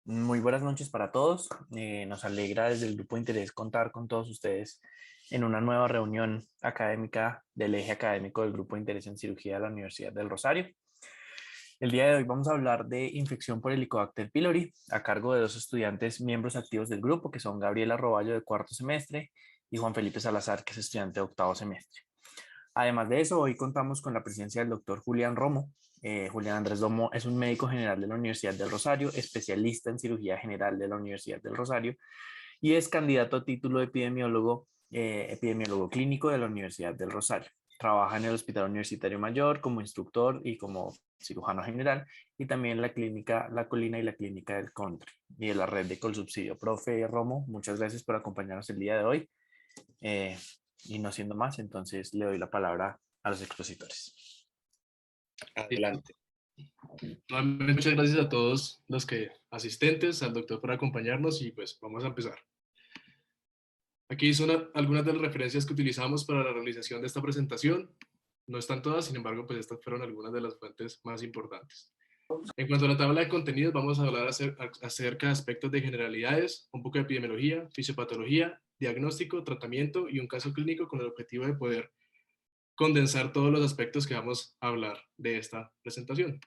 Muy buenas noches para todos. Nos alegra desde el Grupo de Interés contar con todos ustedes en una nueva reunión académica del eje académico del Grupo de Interés en Cirugía de la Universidad del Rosario. El día de hoy vamos a hablar de infección por Helicobacter pylori a cargo de dos estudiantes miembros activos del grupo, que son Gabriela Roballo de cuarto semestre y Juan Felipe Salazar, que es estudiante de octavo semestre. Además de eso, hoy contamos con la presencia del doctor Julián Romo. Julián Andrés Romo es un médico general de la Universidad del Rosario, especialista en cirugía general de la Universidad del Rosario y es candidato a título de epidemiólogo clínico de la Universidad del Rosario. Trabaja en el Hospital Universitario Mayor como instructor y como cirujano general y también en la clínica La Colina y la clínica del Country y en la red de Colsubsidio. Profe Romo, muchas gracias por acompañarnos el día de hoy. Eh, y no siendo más, entonces le doy la palabra a los expositores. Listo. Adelante. Nuevamente, muchas gracias a todos los que asistentes, al doctor por acompañarnos y pues vamos a empezar. Aquí hice algunas de las referencias que utilizamos para la realización de esta presentación. No están todas, sin embargo, pues estas fueron algunas de las fuentes más importantes. En cuanto a la tabla de contenidos, vamos a hablar acerca de aspectos de generalidades, un poco de epidemiología, fisiopatología, diagnóstico, tratamiento y un caso clínico con el objetivo de poder condensar todos los aspectos que vamos a hablar de esta presentación.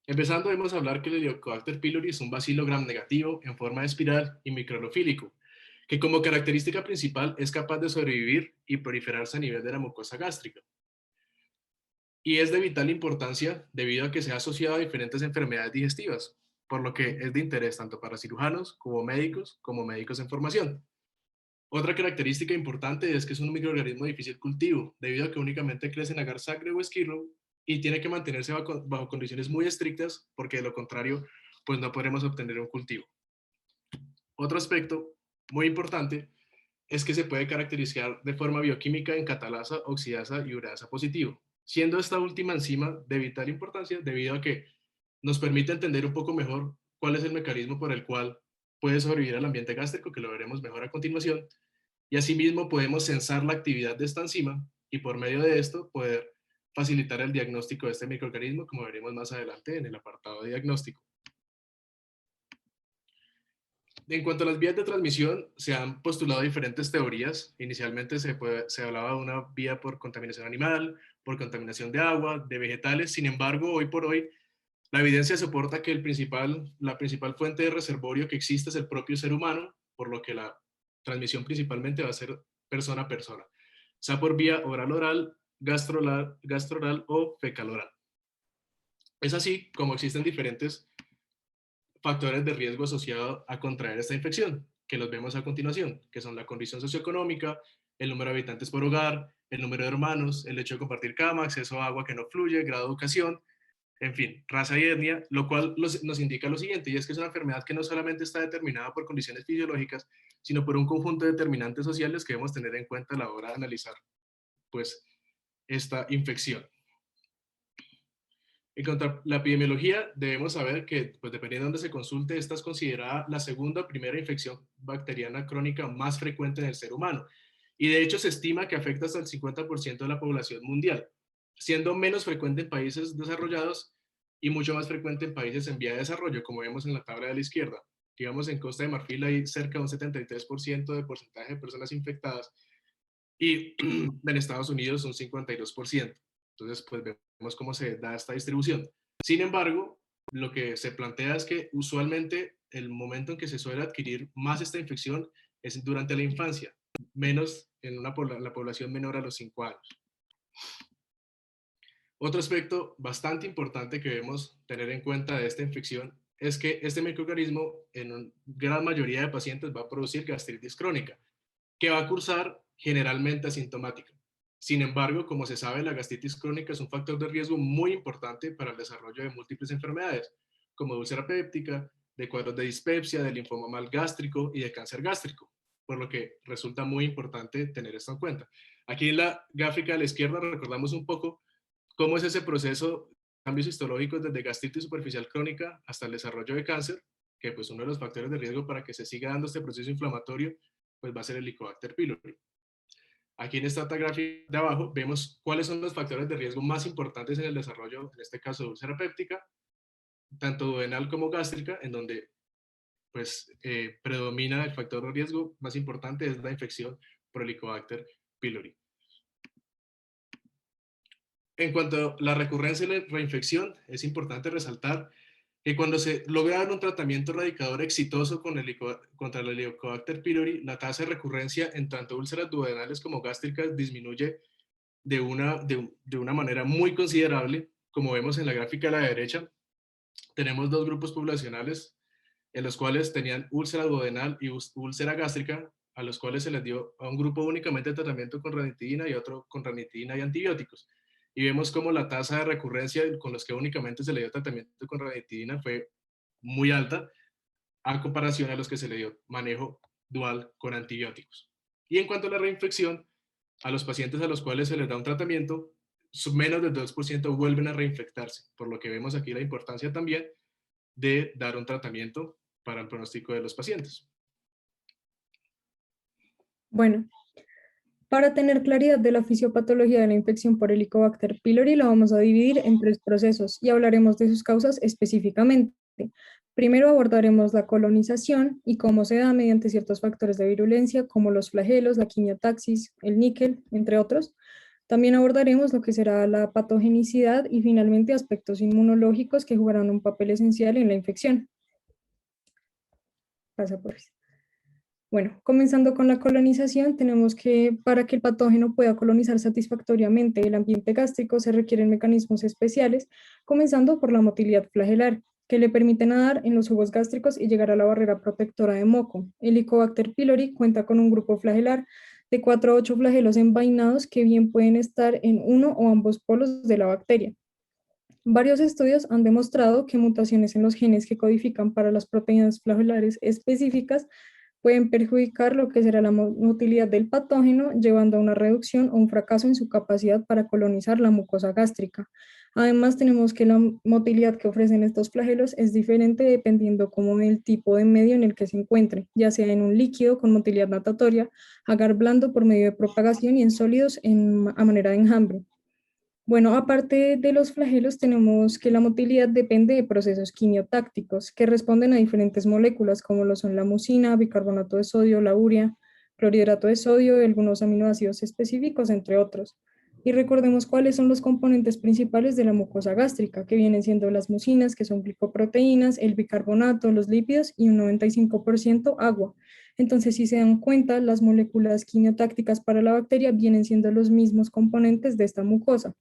Empezando, debemos hablar que el Helicobacter pylori es un bacilo gram negativo en forma de espiral y microlofílico, que como característica principal es capaz de sobrevivir y proliferarse a nivel de la mucosa gástrica. Y es de vital importancia debido a que se ha asociado a diferentes enfermedades digestivas, por lo que es de interés tanto para cirujanos como médicos en formación. Otra característica importante es que es un microorganismo de difícil cultivo, debido a que únicamente crece en agar sacre o esquirro y tiene que mantenerse bajo condiciones muy estrictas, porque de lo contrario, pues no podremos obtener un cultivo. Otro aspecto muy importante es que se puede caracterizar de forma bioquímica en catalasa, oxidasa y ureasa positivo, siendo esta última enzima de vital importancia debido a que nos permite entender un poco mejor cuál es el mecanismo por el cual puede sobrevivir al ambiente gástrico, que lo veremos mejor a continuación, y asimismo podemos censar la actividad de esta enzima y por medio de esto poder facilitar el diagnóstico de este microorganismo, como veremos más adelante en el apartado de diagnóstico. En cuanto a las vías de transmisión, se han postulado diferentes teorías. Inicialmente se hablaba de una vía por contaminación animal, por contaminación de agua, de vegetales. Sin embargo, hoy por hoy, la evidencia soporta que la principal fuente de reservorio que existe es el propio ser humano, por lo que la transmisión principalmente va a ser persona a persona, sea por vía oral-oral, gastro-oral o fecal-oral. Es así como existen diferentes factores de riesgo asociados a contraer esta infección, que los vemos a continuación, que son la condición socioeconómica, el número de habitantes por hogar, el número de hermanos, el hecho de compartir cama, acceso a agua que no fluye, grado de educación, en fin, raza y etnia, lo cual nos indica lo siguiente, y es que es una enfermedad que no solamente está determinada por condiciones fisiológicas, sino por un conjunto de determinantes sociales que debemos tener en cuenta a la hora de analizar pues, esta infección. En cuanto a la epidemiología, debemos saber que, pues, dependiendo de dónde se consulte, esta es considerada la segunda o primera infección bacteriana crónica más frecuente en el ser humano. Y de hecho se estima que afecta hasta el 50% de la población mundial, siendo menos frecuente en países desarrollados y mucho más frecuente en países en vía de desarrollo, como vemos en la tabla de la izquierda. Digamos, en Costa de Marfil hay cerca de un 73% de porcentaje de personas infectadas y en Estados Unidos un 52%. Entonces, pues vemos cómo se da esta distribución. Sin embargo, lo que se plantea es que usualmente el momento en que se suele adquirir más esta infección es durante la infancia, menos en la población menor a los 5 años. Otro aspecto bastante importante que debemos tener en cuenta de esta infección es que este microorganismo en una gran mayoría de pacientes va a producir gastritis crónica, que va a cursar generalmente asintomática. Sin embargo, como se sabe, la gastritis crónica es un factor de riesgo muy importante para el desarrollo de múltiples enfermedades, como de úlcera péptica, de cuadros de dispepsia, de linfoma mal gástrico y de cáncer gástrico, por lo que resulta muy importante tener esto en cuenta. Aquí en la gráfica de la izquierda recordamos un poco cómo es ese proceso, cambios histológicos desde gastritis superficial crónica hasta el desarrollo de cáncer, que pues uno de los factores de riesgo para que se siga dando este proceso inflamatorio pues va a ser el Helicobacter pylori. Aquí en esta gráfica de abajo vemos cuáles son los factores de riesgo más importantes en el desarrollo, en este caso de úlcera péptica, tanto duodenal como gástrica, en donde pues predomina el factor de riesgo más importante es la infección por Helicobacter pylori. En cuanto a la recurrencia y la reinfección, es importante resaltar que cuando se logra dar un tratamiento erradicador exitoso contra el Helicobacter pylori, la tasa de recurrencia en tanto úlceras duodenales como gástricas disminuye de una manera muy considerable. Como vemos en la gráfica a la derecha, tenemos dos grupos poblacionales en los cuales tenían úlcera duodenal y úlcera gástrica, a los cuales se les dio a un grupo únicamente tratamiento con ranitidina y otro con ranitidina y antibióticos. Y vemos cómo la tasa de recurrencia con los que únicamente se le dio tratamiento con ranitidina fue muy alta a comparación a los que se le dio manejo dual con antibióticos. Y en cuanto a la reinfección, a los pacientes a los cuales se les da un tratamiento, menos del 2% vuelven a reinfectarse, por lo que vemos aquí la importancia también de dar un tratamiento para el pronóstico de los pacientes. Bueno, para tener claridad de la fisiopatología de la infección por Helicobacter pylori, la vamos a dividir en 3 procesos y hablaremos de sus causas específicamente. Primero abordaremos la colonización y cómo se da mediante ciertos factores de virulencia, como los flagelos, la quimiotaxis, el níquel, entre otros. También abordaremos lo que será la patogenicidad y finalmente aspectos inmunológicos que jugarán un papel esencial en la infección. Pasa por eso. Bueno, comenzando con la colonización, tenemos que para que el patógeno pueda colonizar satisfactoriamente el ambiente gástrico se requieren mecanismos especiales, comenzando por la motilidad flagelar, que le permite nadar en los jugos gástricos y llegar a la barrera protectora de moco. El Helicobacter pylori cuenta con un grupo flagelar de 4 a 8 flagelos envainados que bien pueden estar en uno o ambos polos de la bacteria. Varios estudios han demostrado que mutaciones en los genes que codifican para las proteínas flagelares específicas pueden perjudicar lo que será la motilidad del patógeno, llevando a una reducción o un fracaso en su capacidad para colonizar la mucosa gástrica. Además, tenemos que la motilidad que ofrecen estos flagelos es diferente dependiendo como del tipo de medio en el que se encuentre, ya sea en un líquido con motilidad natatoria, agar blando por medio de propagación y en sólidos a manera de enjambre. Bueno, aparte de los flagelos, tenemos que la motilidad depende de procesos quimiotácticos que responden a diferentes moléculas como lo son la mucina, bicarbonato de sodio, la urea, clorhidrato de sodio y algunos aminoácidos específicos, entre otros. Y recordemos cuáles son los componentes principales de la mucosa gástrica, que vienen siendo las mucinas, que son glicoproteínas, el bicarbonato, los lípidos y un 95% agua. Entonces, si se dan cuenta, las moléculas quimiotácticas para la bacteria vienen siendo los mismos componentes de esta mucosa.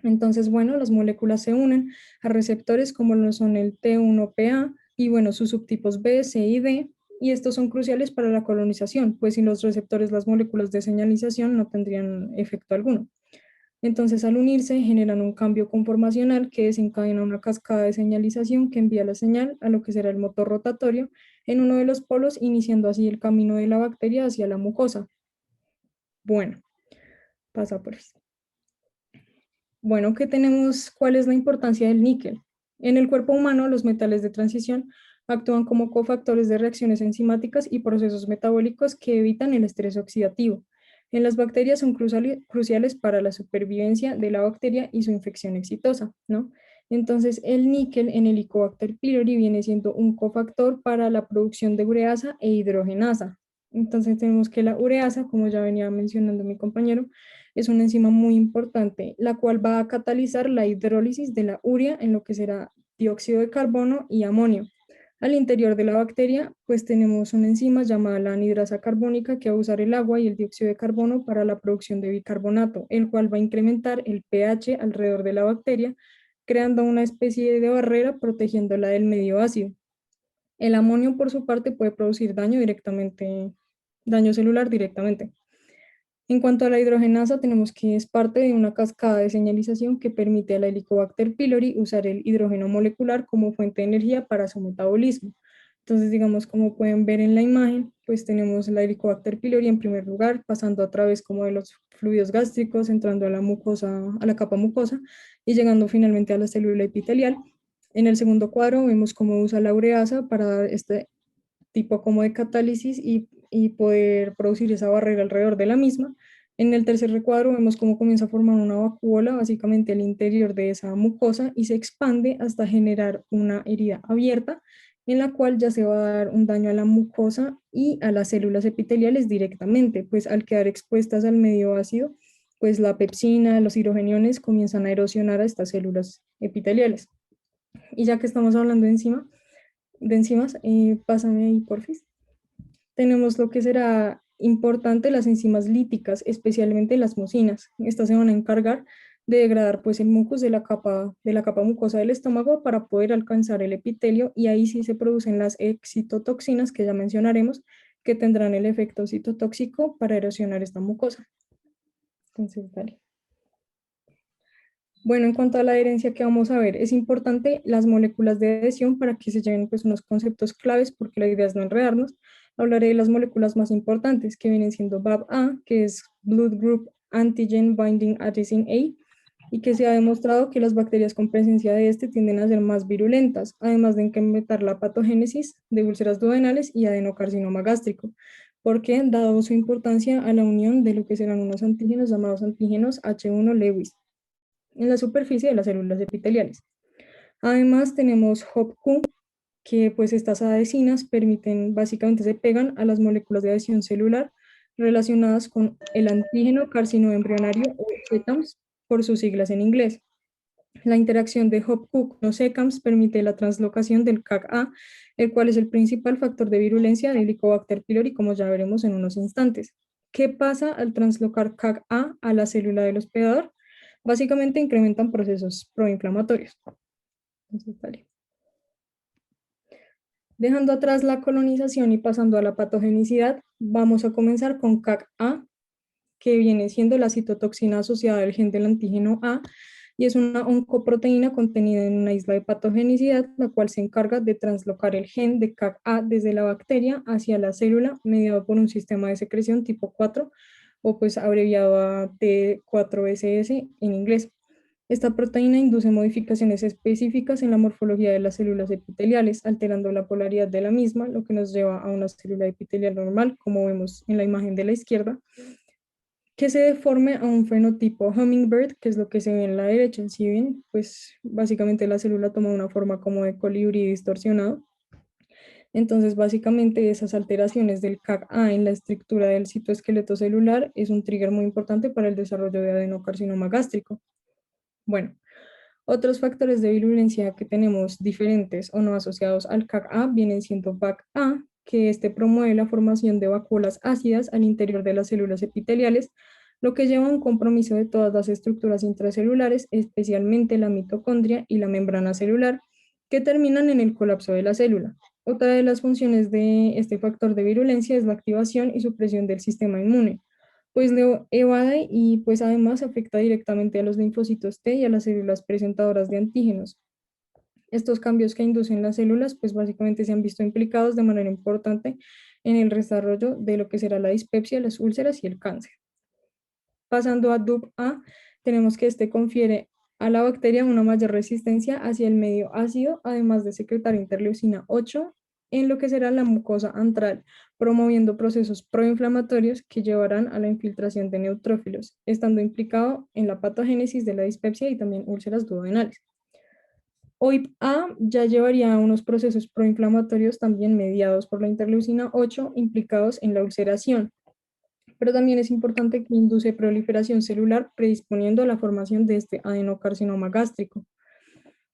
Entonces, bueno, las moléculas se unen a receptores como lo son el T1PA y, bueno, sus subtipos B, C y D, y estos son cruciales para la colonización, pues sin los receptores las moléculas de señalización no tendrían efecto alguno. Entonces, al unirse, generan un cambio conformacional que desencadena una cascada de señalización que envía la señal a lo que será el motor rotatorio en uno de los polos, iniciando así el camino de la bacteria hacia la mucosa. Bueno, pasa por esto. Bueno, ¿qué tenemos? ¿Cuál es la importancia del níquel? En el cuerpo humano, los metales de transición actúan como cofactores de reacciones enzimáticas y procesos metabólicos que evitan el estrés oxidativo. En las bacterias son cruciales para la supervivencia de la bacteria y su infección exitosa, ¿no? Entonces, el níquel en el Helicobacter pylori viene siendo un cofactor para la producción de ureasa e hidrogenasa. Entonces, tenemos que la ureasa, como ya venía mencionando mi compañero, es una enzima muy importante, la cual va a catalizar la hidrólisis de la urea en lo que será dióxido de carbono y amonio. Al interior de la bacteria, pues tenemos una enzima llamada la anhidrasa carbónica que va a usar el agua y el dióxido de carbono para la producción de bicarbonato, el cual va a incrementar el pH alrededor de la bacteria, creando una especie de barrera protegiéndola del medio ácido. El amonio, por su parte, puede producir daño celular directamente. En cuanto a la hidrogenasa, tenemos que es parte de una cascada de señalización que permite a la Helicobacter pylori usar el hidrógeno molecular como fuente de energía para su metabolismo. Entonces, digamos, como pueden ver en la imagen, pues tenemos la Helicobacter pylori en primer lugar, pasando a través como de los fluidos gástricos, entrando a la mucosa, a la capa mucosa y llegando finalmente a la célula epitelial. En el segundo cuadro vemos cómo usa la ureasa para dar este tipo como de catálisis y poder producir esa barrera alrededor de la misma. En el tercer recuadro vemos cómo comienza a formar una vacuola, básicamente al interior de esa mucosa, y se expande hasta generar una herida abierta, en la cual ya se va a dar un daño a la mucosa y a las células epiteliales directamente, pues al quedar expuestas al medio ácido, pues la pepsina, los hidrogeniones comienzan a erosionar a estas células epiteliales. Y ya que estamos hablando de enzimas, pásame ahí, porfis. Tenemos lo que será importante, las enzimas líticas, especialmente las mucinas. Estas se van a encargar de degradar pues el mucus de la capa mucosa del estómago para poder alcanzar el epitelio, y ahí sí se producen las excitotoxinas que ya mencionaremos, que tendrán el efecto citotóxico para erosionar esta mucosa. Entonces, dale. Bueno, en cuanto a la adherencia que vamos a ver, es importante las moléculas de adhesión para que se lleven pues unos conceptos claves, porque la idea es no enredarnos. Hablaré de las moléculas más importantes, que vienen siendo BAB-A, que es Blood Group Antigen Binding Adhesin A, y que se ha demostrado que las bacterias con presencia de este tienden a ser más virulentas, además de incrementar la patogénesis de úlceras duodenales y adenocarcinoma gástrico, porque dado su importancia a la unión de lo que serán unos antígenos llamados antígenos H1 Lewis en la superficie de las células epiteliales. Además tenemos HOP-Q, que pues estas adhesinas permiten, básicamente se pegan a las moléculas de adhesión celular relacionadas con el antígeno carcinoembrionario o CECAMS por sus siglas en inglés. La interacción de HOP-Q con los CECAMS permite la translocación del CAG-A, el cual es el principal factor de virulencia del Helicobacter pylori, como ya veremos en unos instantes. ¿Qué pasa al translocar CAG-A a la célula del hospedador? Básicamente incrementan procesos proinflamatorios. Entonces, vale. Dejando atrás la colonización y pasando a la patogenicidad, vamos a comenzar con CAG-A, que viene siendo la citotoxina asociada al gen del antígeno A, y es una oncoproteína contenida en una isla de patogenicidad, la cual se encarga de translocar el gen de CAG-A desde la bacteria hacia la célula, mediado por un sistema de secreción tipo 4, o pues abreviado a T4SS en inglés. Esta proteína induce modificaciones específicas en la morfología de las células epiteliales, alterando la polaridad de la misma, lo que nos lleva a una célula epitelial normal, como vemos en la imagen de la izquierda, que se deforme a un fenotipo hummingbird, que es lo que se ve en la derecha. Si ven, pues básicamente la célula toma una forma como de colibrí distorsionado. Entonces, básicamente esas alteraciones del CAG-A en la estructura del citoesqueleto celular es un trigger muy importante para el desarrollo de adenocarcinoma gástrico. Bueno, otros factores de virulencia que tenemos diferentes o no asociados al CAG-A vienen siendo VAC-A, que este promueve la formación de vacuolas ácidas al interior de las células epiteliales, lo que lleva a un compromiso de todas las estructuras intracelulares, especialmente la mitocondria y la membrana celular, que terminan en el colapso de la célula. Otra de las funciones de este factor de virulencia es la activación y supresión del sistema inmune, pues lo evade y pues además afecta directamente a los linfocitos T y a las células presentadoras de antígenos. Estos cambios que inducen las células pues básicamente se han visto implicados de manera importante en el desarrollo de lo que será la dispepsia, las úlceras y el cáncer. Pasando a DUP-A, tenemos que este confiere a la bacteria una mayor resistencia hacia el medio ácido, además de secretar interleucina 8 en lo que será la mucosa antral, promoviendo procesos proinflamatorios que llevarán a la infiltración de neutrófilos, estando implicado en la patogénesis de la dispepsia y también úlceras duodenales. OIP-A ya llevaría a unos procesos proinflamatorios también mediados por la interleucina 8 implicados en la ulceración, pero también es importante que induce proliferación celular predisponiendo a la formación de este adenocarcinoma gástrico.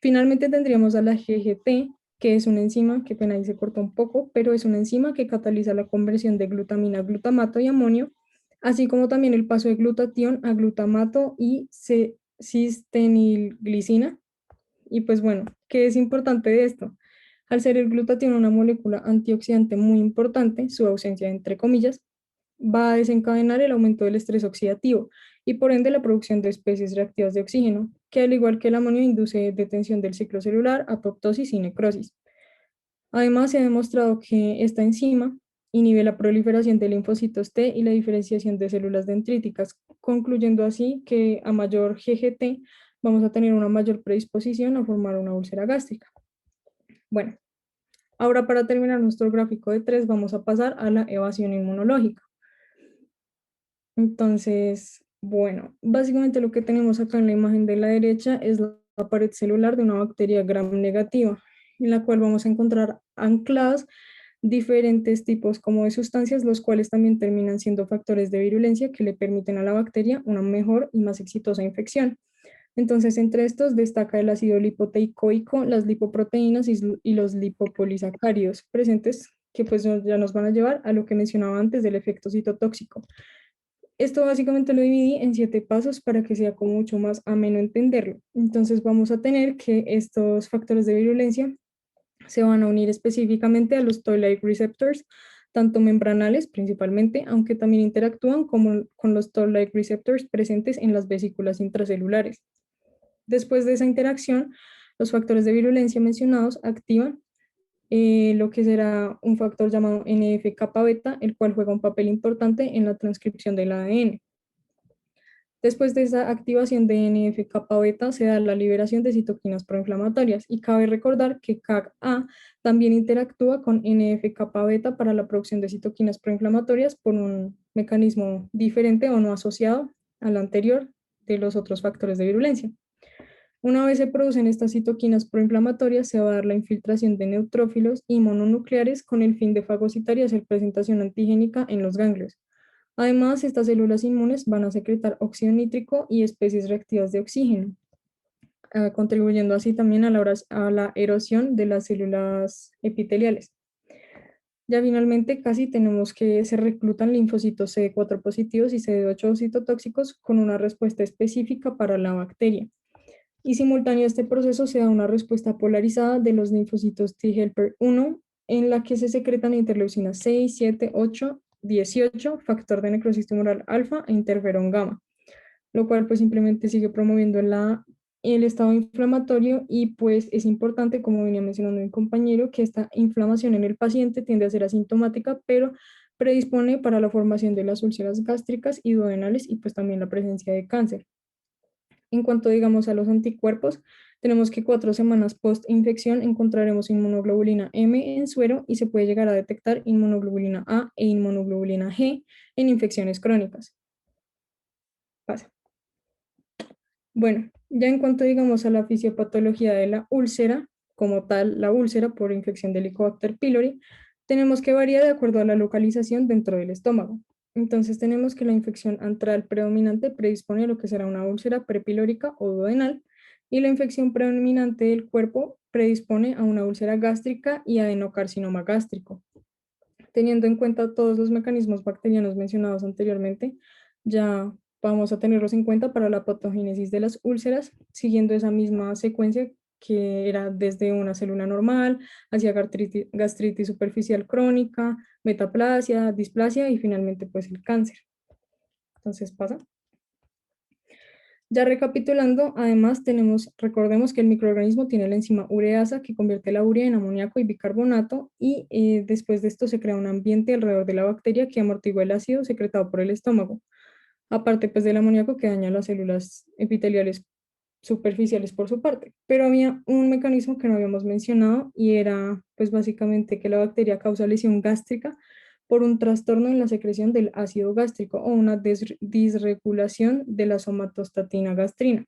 Finalmente tendríamos a la GGT, que es una enzima, que pena ahí se cortó un poco, pero es una enzima que cataliza la conversión de glutamina a glutamato y amonio, así como también el paso de glutatión a glutamato y cistenilglicina. Y pues bueno, ¿qué es importante de esto? Al ser el glutatión una molécula antioxidante muy importante, su ausencia entre comillas, va a desencadenar el aumento del estrés oxidativo y por ende la producción de especies reactivas de oxígeno, que al igual que el amonio induce detención del ciclo celular, apoptosis y necrosis. Además, se ha demostrado que esta enzima inhibe la proliferación de linfocitos T y la diferenciación de células dendríticas, concluyendo así que a mayor GGT vamos a tener una mayor predisposición a formar una úlcera gástrica. Bueno, ahora para terminar nuestro gráfico de 3 vamos a pasar a la evasión inmunológica. Entonces, bueno, básicamente lo que tenemos acá en la imagen de la derecha es la pared celular de una bacteria gram negativa, en la cual vamos a encontrar ancladas diferentes tipos como de sustancias, los cuales también terminan siendo factores de virulencia que le permiten a la bacteria una mejor y más exitosa infección. Entonces, entre estos destaca el ácido lipoteicoico, las lipoproteínas y los lipopolisacáridos presentes, que pues ya nos van a llevar a lo que mencionaba antes del efecto citotóxico. Esto básicamente lo dividí en 7 pasos para que sea como mucho más ameno entenderlo. Entonces vamos a tener que estos factores de virulencia se van a unir específicamente a los toll-like receptors, tanto membranales principalmente, aunque también interactúan con los toll-like receptors presentes en las vesículas intracelulares. Después de esa interacción, los factores de virulencia mencionados activan lo que será un factor llamado NF-kappa beta, el cual juega un papel importante en la transcripción del ADN. Después de esa activación de NF-kappa beta se da la liberación de citoquinas proinflamatorias y cabe recordar que CAG-A también interactúa con NF-kappa beta para la producción de citoquinas proinflamatorias por un mecanismo diferente o no asociado al anterior de los otros factores de virulencia. Una vez se producen estas citoquinas proinflamatorias, se va a dar la infiltración de neutrófilos y mononucleares con el fin de fagocitar y hacer presentación antigénica en los ganglios. Además, estas células inmunes van a secretar óxido nítrico y especies reactivas de oxígeno, contribuyendo así también a la erosión de las células epiteliales. Ya finalmente casi tenemos que se reclutan linfocitos CD4 positivos y CD8 citotóxicos con una respuesta específica para la bacteria. Y simultáneo a este proceso se da una respuesta polarizada de los linfocitos T helper 1, en la que se secretan interleucinas 6, 7, 8, 18, factor de necrosis tumoral alfa e interferón gamma, lo cual pues simplemente sigue promoviendo el estado inflamatorio y pues es importante, como venía mencionando mi compañero, que esta inflamación en el paciente tiende a ser asintomática, pero predispone para la formación de las úlceras gástricas y duodenales y pues también la presencia de cáncer. En cuanto, digamos, a los anticuerpos, tenemos que 4 semanas post-infección encontraremos inmunoglobulina M en suero y se puede llegar a detectar inmunoglobulina A e inmunoglobulina G en infecciones crónicas. Pasa. Bueno, ya en cuanto, digamos, a la fisiopatología de la úlcera, como tal, la úlcera por infección de Helicobacter pylori, tenemos que varía de acuerdo a la localización dentro del estómago. Entonces tenemos que la infección antral predominante predispone a lo que será una úlcera prepilórica o duodenal, y la infección predominante del cuerpo predispone a una úlcera gástrica y adenocarcinoma gástrico. Teniendo en cuenta todos los mecanismos bacterianos mencionados anteriormente, ya vamos a tenerlos en cuenta para la patogénesis de las úlceras, siguiendo esa misma secuencia que era desde una célula normal hacia gastritis superficial crónica, metaplasia, displasia y finalmente pues el cáncer. Entonces pasa. Ya recapitulando, además recordemos que el microorganismo tiene la enzima ureasa que convierte la urea en amoníaco y bicarbonato y después de esto se crea un ambiente alrededor de la bacteria que amortigua el ácido secretado por el estómago. Aparte pues del amoníaco que daña las células epiteliales superficiales por su parte. Pero había un mecanismo que no habíamos mencionado y era pues básicamente que la bacteria causa lesión gástrica por un trastorno en la secreción del ácido gástrico o una disregulación de la somatostatina gastrina.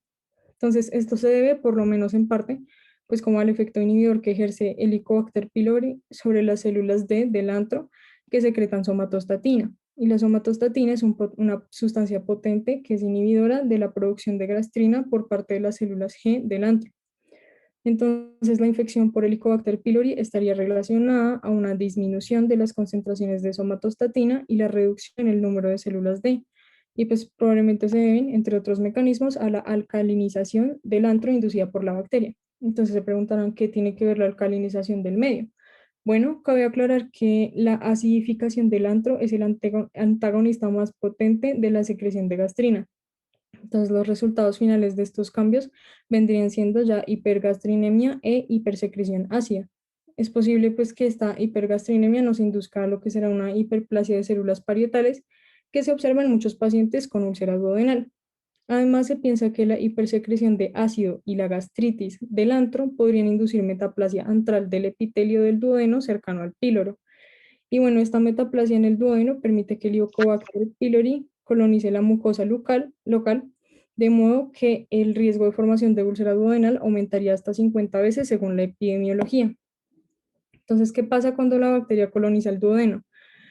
Entonces, esto se debe, por lo menos en parte, pues como al efecto inhibidor que ejerce el Helicobacter pylori sobre las células D del antro que secretan somatostatina. Y la somatostatina es una sustancia potente que es inhibidora de la producción de gastrina por parte de las células G del antro. Entonces, la infección por Helicobacter pylori estaría relacionada a una disminución de las concentraciones de somatostatina y la reducción en el número de células D. Y pues probablemente se deben, entre otros mecanismos, a la alcalinización del antro inducida por la bacteria. Entonces se preguntarán qué tiene que ver la alcalinización del medio. Bueno, cabe aclarar que la acidificación del antro es el antagonista más potente de la secreción de gastrina. Entonces, los resultados finales de estos cambios vendrían siendo ya hipergastrinemia e hipersecreción ácida. Es posible pues que esta hipergastrinemia nos induzca a lo que será una hiperplasia de células parietales que se observa en muchos pacientes con úlcera duodenal. Además, se piensa que la hipersecreción de ácido y la gastritis del antro podrían inducir metaplasia antral del epitelio del duodeno cercano al píloro. Y bueno, esta metaplasia en el duodeno permite que el Helicobacter pylori colonice la mucosa local, de modo que el riesgo de formación de úlcera duodenal aumentaría hasta 50 veces según la epidemiología. Entonces, ¿qué pasa cuando la bacteria coloniza el duodeno?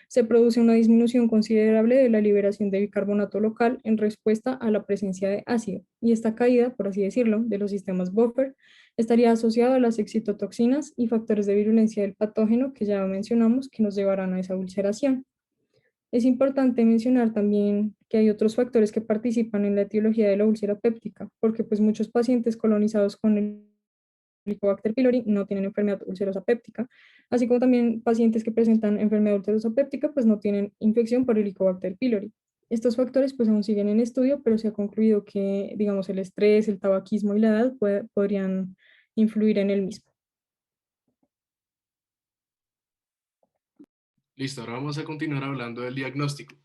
Se produce una disminución considerable de la liberación de bicarbonato local en respuesta a la presencia de ácido, y esta caída, por así decirlo, de los sistemas buffer estaría asociada a las excitotoxinas y factores de virulencia del patógeno que ya mencionamos que nos llevarán a esa ulceración. Es importante mencionar también que hay otros factores que participan en la etiología de la úlcera péptica, porque pues muchos pacientes colonizados con el Helicobacter pylori no tienen enfermedad ulcerosa péptica, así como también pacientes que presentan enfermedad ulcerosa péptica pues no tienen infección por Helicobacter pylori. Estos factores pues aún siguen en estudio, pero se ha concluido que, digamos, el estrés, el tabaquismo y la edad podrían influir en el mismo. Listo, ahora vamos a continuar hablando del diagnóstico.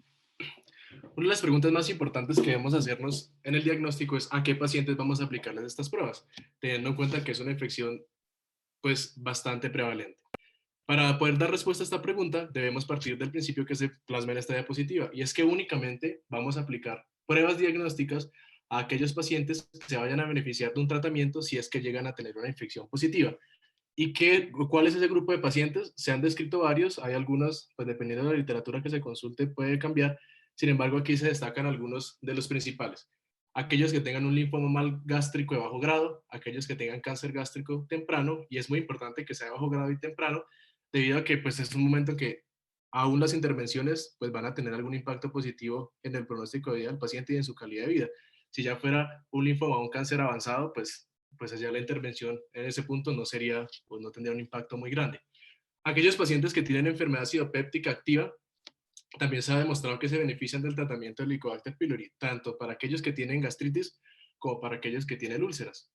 Una de las preguntas más importantes que debemos hacernos en el diagnóstico es a qué pacientes vamos a aplicarles estas pruebas, teniendo en cuenta que es una infección pues bastante prevalente. Para poder dar respuesta a esta pregunta, debemos partir del principio que se plasma en esta diapositiva, y es que únicamente vamos a aplicar pruebas diagnósticas a aquellos pacientes que se vayan a beneficiar de un tratamiento si es que llegan a tener una infección positiva. ¿Y cuál es ese grupo de pacientes? Se han descrito varios, hay algunos, pues dependiendo de la literatura que se consulte puede cambiar, sin embargo aquí se destacan algunos de los principales. Aquellos que tengan un linfoma mal gástrico de bajo grado, aquellos que tengan cáncer gástrico temprano, y es muy importante que sea de bajo grado y temprano, debido a que pues es un momento en que aún las intervenciones pues van a tener algún impacto positivo en el pronóstico de vida del paciente y en su calidad de vida. Si ya fuera un linfoma o un cáncer avanzado, pues allá la intervención en ese punto no sería, pues no tendría un impacto muy grande. Aquellos pacientes que tienen enfermedad acidopéptica activa, también se ha demostrado que se benefician del tratamiento del Helicobacter pylori, tanto para aquellos que tienen gastritis como para aquellos que tienen úlceras.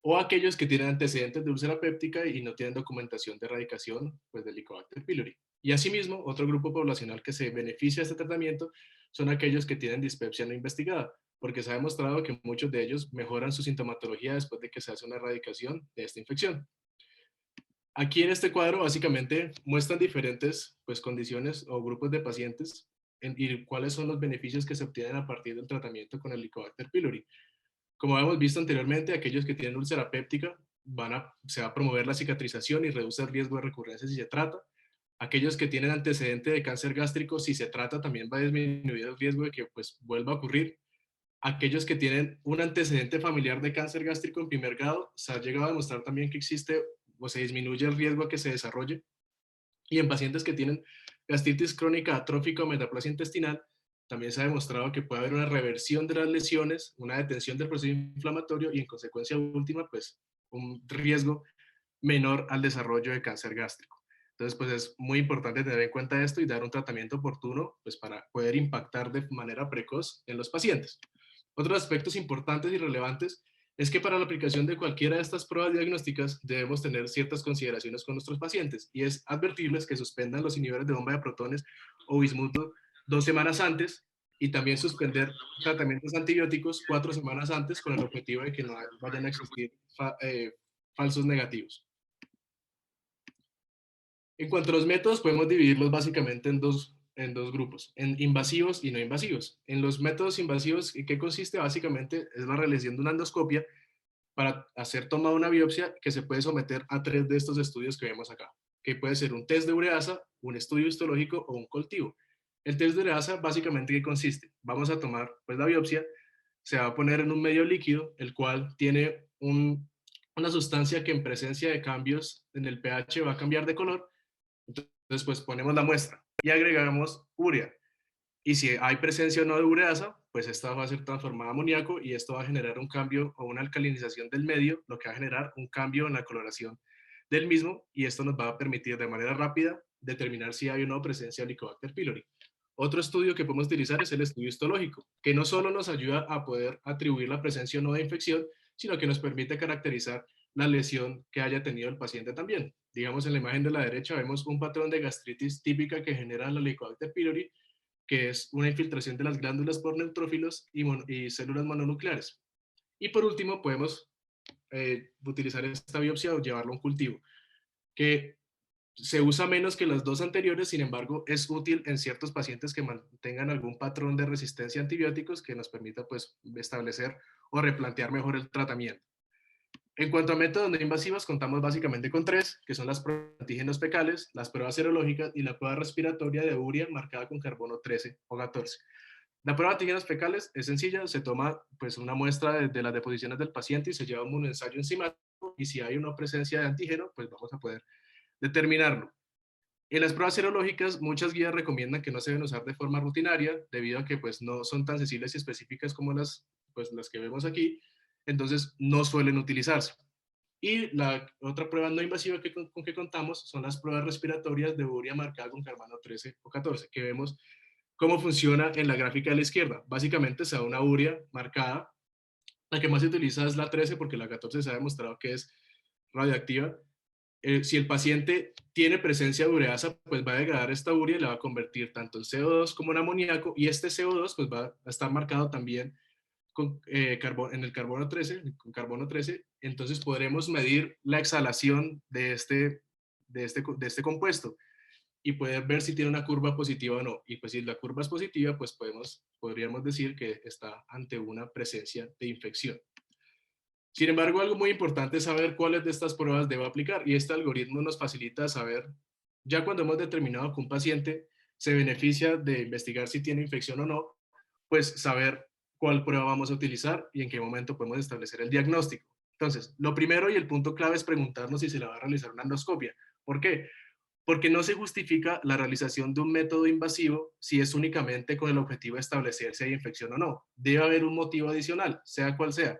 O aquellos que tienen antecedentes de úlcera péptica y no tienen documentación de erradicación pues, del Helicobacter pylori. Y asimismo, otro grupo poblacional que se beneficia de este tratamiento son aquellos que tienen dispepsia no investigada, porque se ha demostrado que muchos de ellos mejoran su sintomatología después de que se hace una erradicación de esta infección. Aquí en este cuadro básicamente muestran diferentes pues, condiciones o grupos de pacientes y cuáles son los beneficios que se obtienen a partir del tratamiento con el Helicobacter pylori. Como hemos visto anteriormente, aquellos que tienen úlcera péptica se va a promover la cicatrización y reduce el riesgo de recurrencia si se trata. Aquellos que tienen antecedente de cáncer gástrico, si se trata, también va a disminuir el riesgo de que pues, vuelva a ocurrir. Aquellos que tienen un antecedente familiar de cáncer gástrico en primer grado, se ha llegado a demostrar también que existe o se disminuye el riesgo a que se desarrolle. Y en pacientes que tienen gastritis crónica atrófica o metaplasia intestinal, también se ha demostrado que puede haber una reversión de las lesiones, una detención del proceso inflamatorio y en consecuencia última, pues un riesgo menor al desarrollo de cáncer gástrico. Entonces, pues es muy importante tener en cuenta esto y dar un tratamiento oportuno pues, para poder impactar de manera precoz en los pacientes. Otros aspectos importantes y relevantes es que para la aplicación de cualquiera de estas pruebas diagnósticas debemos tener ciertas consideraciones con nuestros pacientes y es advertirles que suspendan los inhibidores de bomba de protones o bismuto 2 semanas antes y también suspender tratamientos antibióticos 4 semanas antes con el objetivo de que no vayan a existir falsos negativos. En cuanto a los métodos, podemos dividirlos básicamente en dos grupos, en invasivos y no invasivos. En los métodos invasivos, ¿qué consiste? Básicamente es la realización de una endoscopia para hacer toma de una biopsia que se puede someter a 3 de estos estudios que vemos acá, que puede ser un test de ureasa, un estudio histológico o un cultivo. El test de ureasa básicamente ¿qué consiste? Vamos a tomar pues, la biopsia, se va a poner en un medio líquido, el cual tiene una sustancia que en presencia de cambios en el pH va a cambiar de color. Entonces, pues ponemos la muestra y agregamos urea. Y si hay presencia o no de ureasa, pues esta va a ser transformada a amoníaco y esto va a generar un cambio o una alcalinización del medio, lo que va a generar un cambio en la coloración del mismo y esto nos va a permitir de manera rápida determinar si hay o no presencia de Helicobacter pylori. Otro estudio que podemos utilizar es el estudio histológico, que no solo nos ayuda a poder atribuir la presencia o no de infección, sino que nos permite caracterizar la lesión que haya tenido el paciente también. Digamos, en la imagen de la derecha vemos un patrón de gastritis típica que genera la Helicobacter pylori, que es una infiltración de las glándulas por neutrófilos y células mononucleares. Y por último, podemos utilizar esta biopsia o llevarlo a un cultivo, que se usa menos que las dos anteriores, sin embargo, es útil en ciertos pacientes que mantengan algún patrón de resistencia a antibióticos que nos permita pues, establecer o replantear mejor el tratamiento. En cuanto a métodos no invasivos, contamos básicamente con tres, que son las pruebas de antígenos fecales, las pruebas serológicas y la prueba respiratoria de urea marcada con carbono 13 o 14. La prueba de antígenos fecales es sencilla, se toma pues, una muestra de las deposiciones del paciente y se lleva un ensayo enzimático y si hay una presencia de antígeno, pues vamos a poder determinarlo. En las pruebas serológicas, muchas guías recomiendan que no se deben usar de forma rutinaria, debido a que pues, no son tan sensibles y específicas como las que vemos aquí, entonces no suelen utilizarse. Y la otra prueba no invasiva con que contamos son las pruebas respiratorias de urea marcada con carbono 13 o 14, que vemos cómo funciona en la gráfica de la izquierda. Básicamente se da una urea marcada, la que más se utiliza es la 13 porque la 14 se ha demostrado que es radioactiva. Si el paciente tiene presencia de ureasa, pues va a degradar esta urea y la va a convertir tanto en CO2 como en amoníaco, y este CO2 pues va a estar marcado también con, en el carbono 13, con carbono 13, entonces podremos medir la exhalación de este compuesto y poder ver si tiene una curva positiva o no. Y pues si la curva es positiva, pues podríamos decir que está ante una presencia de infección. Sin embargo, algo muy importante es saber cuáles de estas pruebas debo aplicar, y este algoritmo nos facilita saber, ya cuando hemos determinado que un paciente se beneficia de investigar si tiene infección o no, pues saber cuál prueba vamos a utilizar y en qué momento podemos establecer el diagnóstico. Entonces, lo primero y el punto clave es preguntarnos si se le va a realizar una endoscopia. ¿Por qué? Porque no se justifica la realización de un método invasivo si es únicamente con el objetivo de establecer si hay infección o no. Debe haber un motivo adicional, sea cual sea.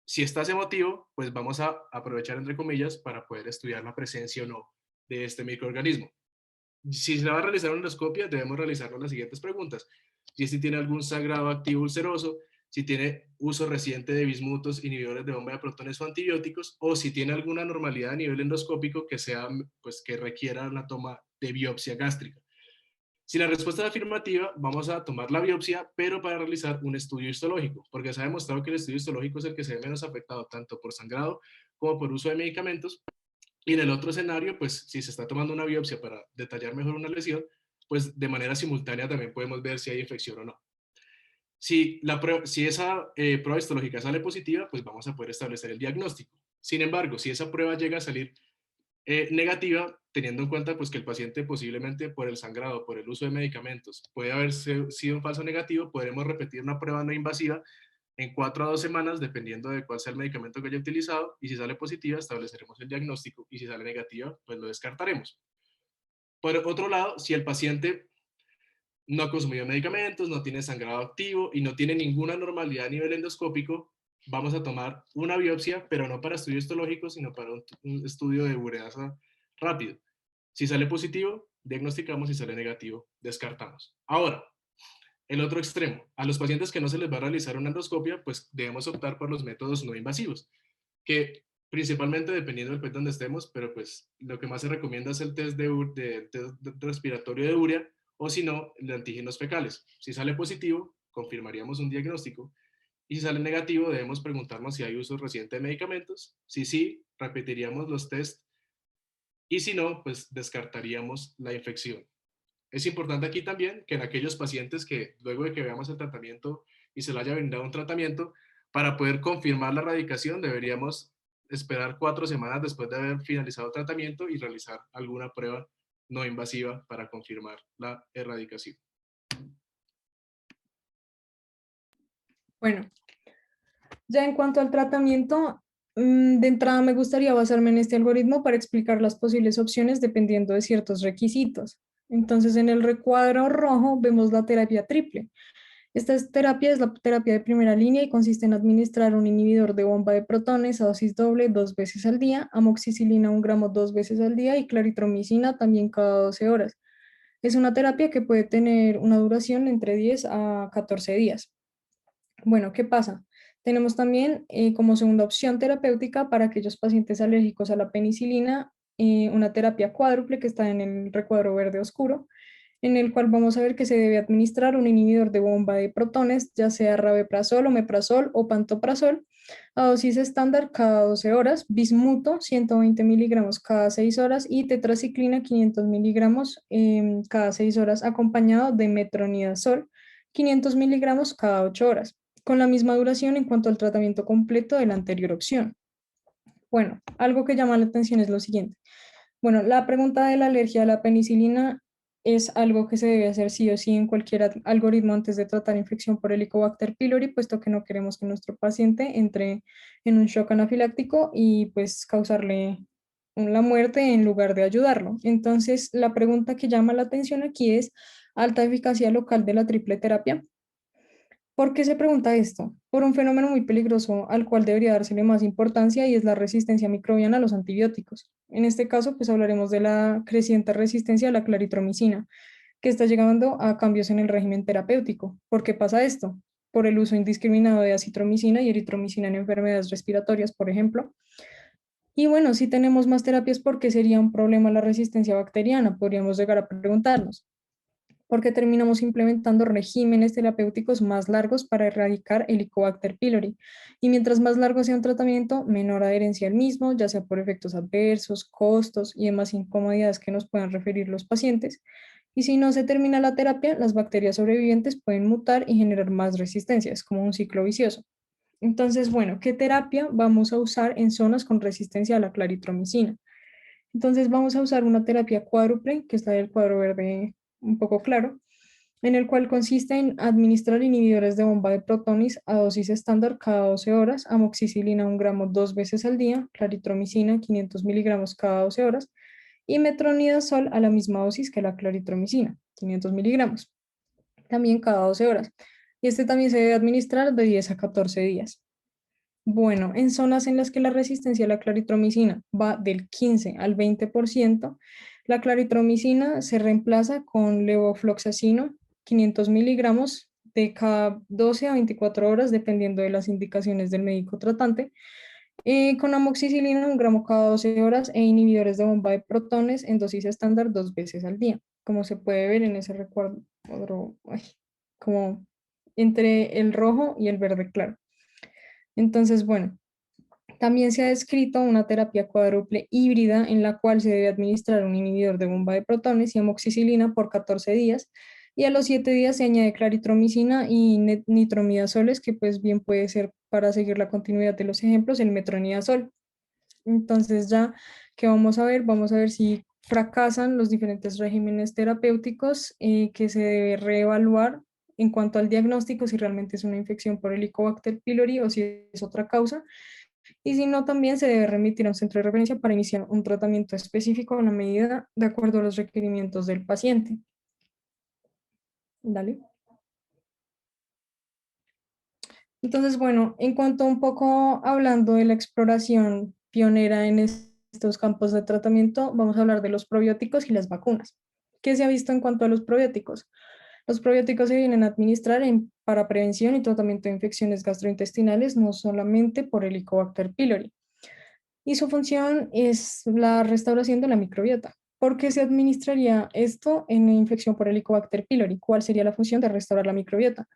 Si está ese motivo, pues vamos a aprovechar, entre comillas, para poder estudiar la presencia o no de este microorganismo. Si se va a realizar una endoscopia, debemos realizarnos las siguientes preguntas. Si tiene algún sangrado activo ulceroso, si tiene uso reciente de bismutos, inhibidores de bomba de protones o antibióticos, o si tiene alguna anormalidad a nivel endoscópico que sea, pues, que requiera una toma de biopsia gástrica. Si la respuesta es afirmativa, vamos a tomar la biopsia, pero para realizar un estudio histológico, porque se ha demostrado que el estudio histológico es el que se ve menos afectado tanto por sangrado como por uso de medicamentos. Y en el otro escenario, pues si se está tomando una biopsia para detallar mejor una lesión, pues de manera simultánea también podemos ver si hay infección o no. Si esa prueba histológica sale positiva, pues vamos a poder establecer el diagnóstico. Sin embargo, si esa prueba llega a salir negativa, teniendo en cuenta pues, que el paciente posiblemente por el sangrado, por el uso de medicamentos, puede haber sido un falso negativo, podremos repetir una prueba no invasiva en 4 a 2 semanas, dependiendo de cuál sea el medicamento que haya utilizado, y si sale positiva, estableceremos el diagnóstico, y si sale negativa, pues lo descartaremos. Por otro lado, si el paciente no ha consumido medicamentos, no tiene sangrado activo y no tiene ninguna anormalidad a nivel endoscópico, vamos a tomar una biopsia, pero no para estudio histológico, sino para un estudio de ureasa rápido. Si sale positivo, diagnosticamos, si sale negativo, descartamos. Ahora, el otro extremo, a los pacientes que no se les va a realizar una endoscopia, pues debemos optar por los métodos no invasivos, que principalmente dependiendo del país donde estemos, pero pues lo que más se recomienda es el test respiratorio de urea, o si no, el de antígenos fecales. Si sale positivo, confirmaríamos un diagnóstico, y si sale negativo, debemos preguntarnos si hay uso reciente de medicamentos. Si sí, repetiríamos los test, y si no, pues descartaríamos la infección. Es importante aquí también que en aquellos pacientes que luego de que veamos el tratamiento y se le haya brindado un tratamiento, para poder confirmar la erradicación deberíamos esperar 4 semanas después de haber finalizado el tratamiento y realizar alguna prueba no invasiva para confirmar la erradicación. Bueno, ya en cuanto al tratamiento, de entrada me gustaría basarme en este algoritmo para explicar las posibles opciones dependiendo de ciertos requisitos. Entonces, en el recuadro rojo vemos la terapia triple. Esta terapia es la terapia de primera línea y consiste en administrar un inhibidor de bomba de protones a dosis doble 2 veces al día, amoxicilina 1 gramo 2 veces al día y claritromicina también cada 12 horas. Es una terapia que puede tener una duración entre 10 a 14 días. Bueno, ¿qué pasa? Tenemos también como segunda opción terapéutica para aquellos pacientes alérgicos a la penicilina, una terapia cuádruple que está en el recuadro verde oscuro, en el cual vamos a ver que se debe administrar un inhibidor de bomba de protones, ya sea rabeprazol, omeprazol o pantoprazol, A dosis estándar cada 12 horas, bismuto 120 miligramos cada 6 horas y tetraciclina 500 miligramos cada 6 horas, acompañado de metronidazol 500 miligramos cada 8 horas, con la misma duración en cuanto al tratamiento completo de la anterior opción. Bueno, algo que llama la atención es lo siguiente. Bueno, la pregunta de la alergia a la penicilina es algo que se debe hacer sí o sí en cualquier algoritmo antes de tratar infección por Helicobacter pylori, puesto que no queremos que nuestro paciente entre en un shock anafiláctico y pues causarle la muerte en lugar de ayudarlo. Entonces, la pregunta que llama la atención aquí es alta eficacia local de la triple terapia. ¿Por qué se pregunta esto? Por un fenómeno muy peligroso al cual debería dársele más importancia y es la resistencia microbiana a los antibióticos. En este caso, pues hablaremos de la creciente resistencia a la claritromicina, que está llegando a cambios en el régimen terapéutico. ¿Por qué pasa esto? Por el uso indiscriminado de acitromicina y eritromicina en enfermedades respiratorias, por ejemplo. Y bueno, si tenemos más terapias, ¿por qué sería un problema la resistencia bacteriana? Podríamos llegar a preguntarnos porque terminamos implementando regímenes terapéuticos más largos para erradicar el Helicobacter pylori. Y mientras más largo sea un tratamiento, menor adherencia al mismo, ya sea por efectos adversos, costos y demás incomodidades que nos puedan referir los pacientes. Y si no se termina la terapia, las bacterias sobrevivientes pueden mutar y generar más resistencia. Es como un ciclo vicioso. Entonces, bueno, ¿qué terapia vamos a usar en zonas con resistencia a la claritromicina? Entonces vamos a usar una terapia cuádruple, que está del cuadro verde un poco claro, en el cual consiste en administrar inhibidores de bomba de protones a dosis estándar cada 12 horas, amoxicilina 1 gramo 2 veces al día, claritromicina 500 miligramos cada 12 horas y metronidazol a la misma dosis que la claritromicina, 500 miligramos, también cada 12 horas. Y este también se debe administrar de 10 a 14 días. Bueno, en zonas en las que la resistencia a la claritromicina va del 15 al 20%, la claritromicina se reemplaza con levofloxacino, 500 miligramos de cada 12 a 24 horas, dependiendo de las indicaciones del médico tratante, con amoxicilina 1 gramo cada 12 horas e inhibidores de bomba de protones en dosis estándar 2 veces al día, como se puede ver en ese recuadro, como entre el rojo y el verde claro. Entonces, bueno, también se ha descrito una terapia cuádruple híbrida en la cual se debe administrar un inhibidor de bomba de protones y amoxicilina por 14 días y a los 7 días se añade claritromicina y nitromidazoles, que pues bien puede ser para seguir la continuidad de los ejemplos, el metronidazol. Entonces ya, ¿qué vamos a ver? Vamos a ver si fracasan los diferentes regímenes terapéuticos que se debe reevaluar en cuanto al diagnóstico, si realmente es una infección por Helicobacter pylori o si es otra causa y si no, también se debe remitir a un centro de referencia para iniciar un tratamiento específico a una medida de acuerdo a los requerimientos del paciente. Dale. Entonces, bueno, en cuanto un poco hablando de la exploración pionera en estos campos de tratamiento, vamos a hablar de los probióticos y las vacunas. ¿Qué se ha visto en cuanto a los probióticos? Los probióticos se vienen a administrar para prevención y tratamiento de infecciones gastrointestinales, no solamente por Helicobacter pylori. Y su función es la restauración de la microbiota. ¿Por qué se administraría esto en infección por Helicobacter pylori? ¿Cuál sería la función de restaurar la microbiota?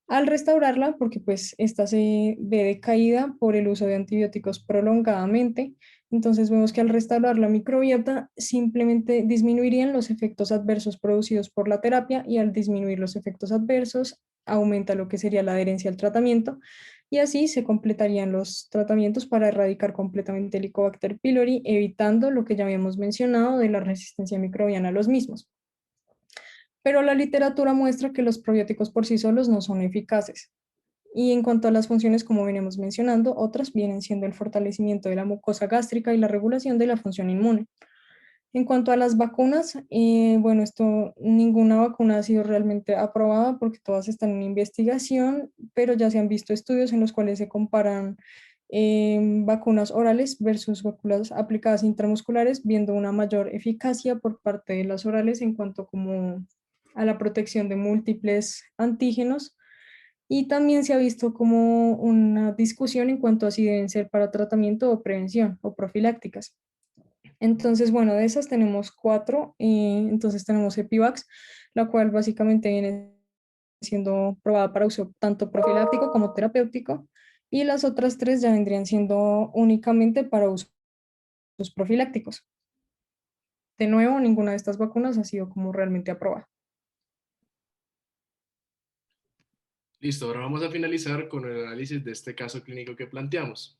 Al restaurarla, porque pues esta se ve decaída por el uso de antibióticos prolongadamente, entonces vemos que al restaurar la microbiota simplemente disminuirían los efectos adversos producidos por la terapia y al disminuir los efectos adversos aumenta lo que sería la adherencia al tratamiento y así se completarían los tratamientos para erradicar completamente el Helicobacter pylori, evitando lo que ya habíamos mencionado de la resistencia microbiana a los mismos. Pero la literatura muestra que los probióticos por sí solos no son eficaces. Y en cuanto a las funciones, como venimos mencionando, otras vienen siendo el fortalecimiento de la mucosa gástrica y la regulación de la función inmune. En cuanto a las vacunas, bueno, ninguna vacuna ha sido realmente aprobada porque todas están en investigación, pero ya se han visto estudios en los cuales se comparan vacunas orales versus vacunas aplicadas intramusculares, viendo una mayor eficacia por parte de las orales en cuanto como a la protección de múltiples antígenos. Y también se ha visto como una discusión en cuanto a si deben ser para tratamiento o prevención o profilácticas. Entonces, bueno, de esas tenemos 4. Entonces tenemos Epivax, la cual básicamente viene siendo probada para uso tanto profiláctico como terapéutico. y las otras 3 ya vendrían siendo únicamente para usos profilácticos. De nuevo, ninguna de estas vacunas ha sido como realmente aprobada. Listo, ahora vamos a finalizar con el análisis de este caso clínico que planteamos.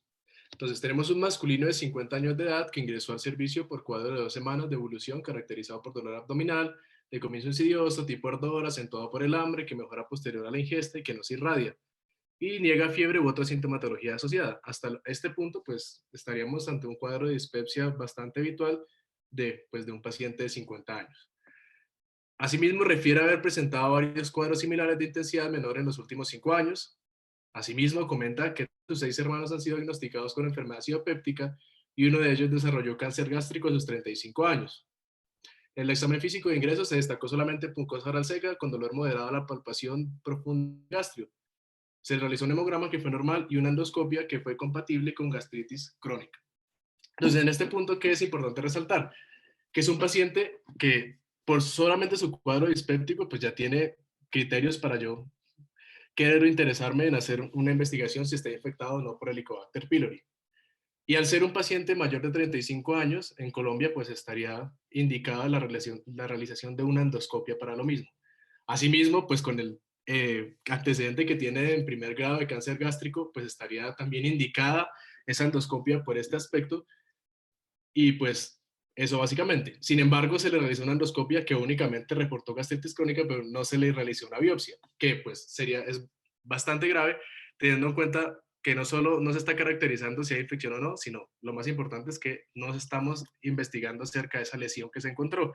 Entonces, tenemos un masculino de 50 años de edad que ingresó al servicio por cuadro de 2 semanas de evolución caracterizado por dolor abdominal, de comienzo insidioso, tipo ardor, acentuado por el hambre, que mejora posterior a la ingesta y que no se irradia. Y niega fiebre u otra sintomatología asociada. Hasta este punto, pues, estaríamos ante un cuadro de dispepsia bastante habitual de un paciente de 50 años. Asimismo, refiere haber presentado varios cuadros similares de intensidad menor en los últimos 5 años. Asimismo, comenta que sus 6 hermanos han sido diagnosticados con enfermedad sidopéptica y uno de ellos desarrolló cáncer gástrico a sus 35 años. En el examen físico de ingreso se destacó solamente mucosa oral seca con dolor moderado a la palpación profunda gastrio. Se realizó un hemograma que fue normal y una endoscopia que fue compatible con gastritis crónica. Entonces, en este punto, ¿qué es importante resaltar? Que es un paciente que por solamente su cuadro dispéptico, pues ya tiene criterios para yo querer interesarme en hacer una investigación si está infectado o no por Helicobacter pylori. Y al ser un paciente mayor de 35 años, en Colombia pues estaría indicada la realización de una endoscopia para lo mismo. Asimismo, pues con el antecedente que tiene en primer grado de cáncer gástrico, pues estaría también indicada esa endoscopia por este aspecto y pues eso básicamente. Sin embargo, se le realizó una endoscopia que únicamente reportó gastritis crónica, pero no se le realizó una biopsia, que pues es bastante grave, teniendo en cuenta que no solo no se está caracterizando si hay infección o no, sino lo más importante es que no estamos investigando acerca de esa lesión que se encontró,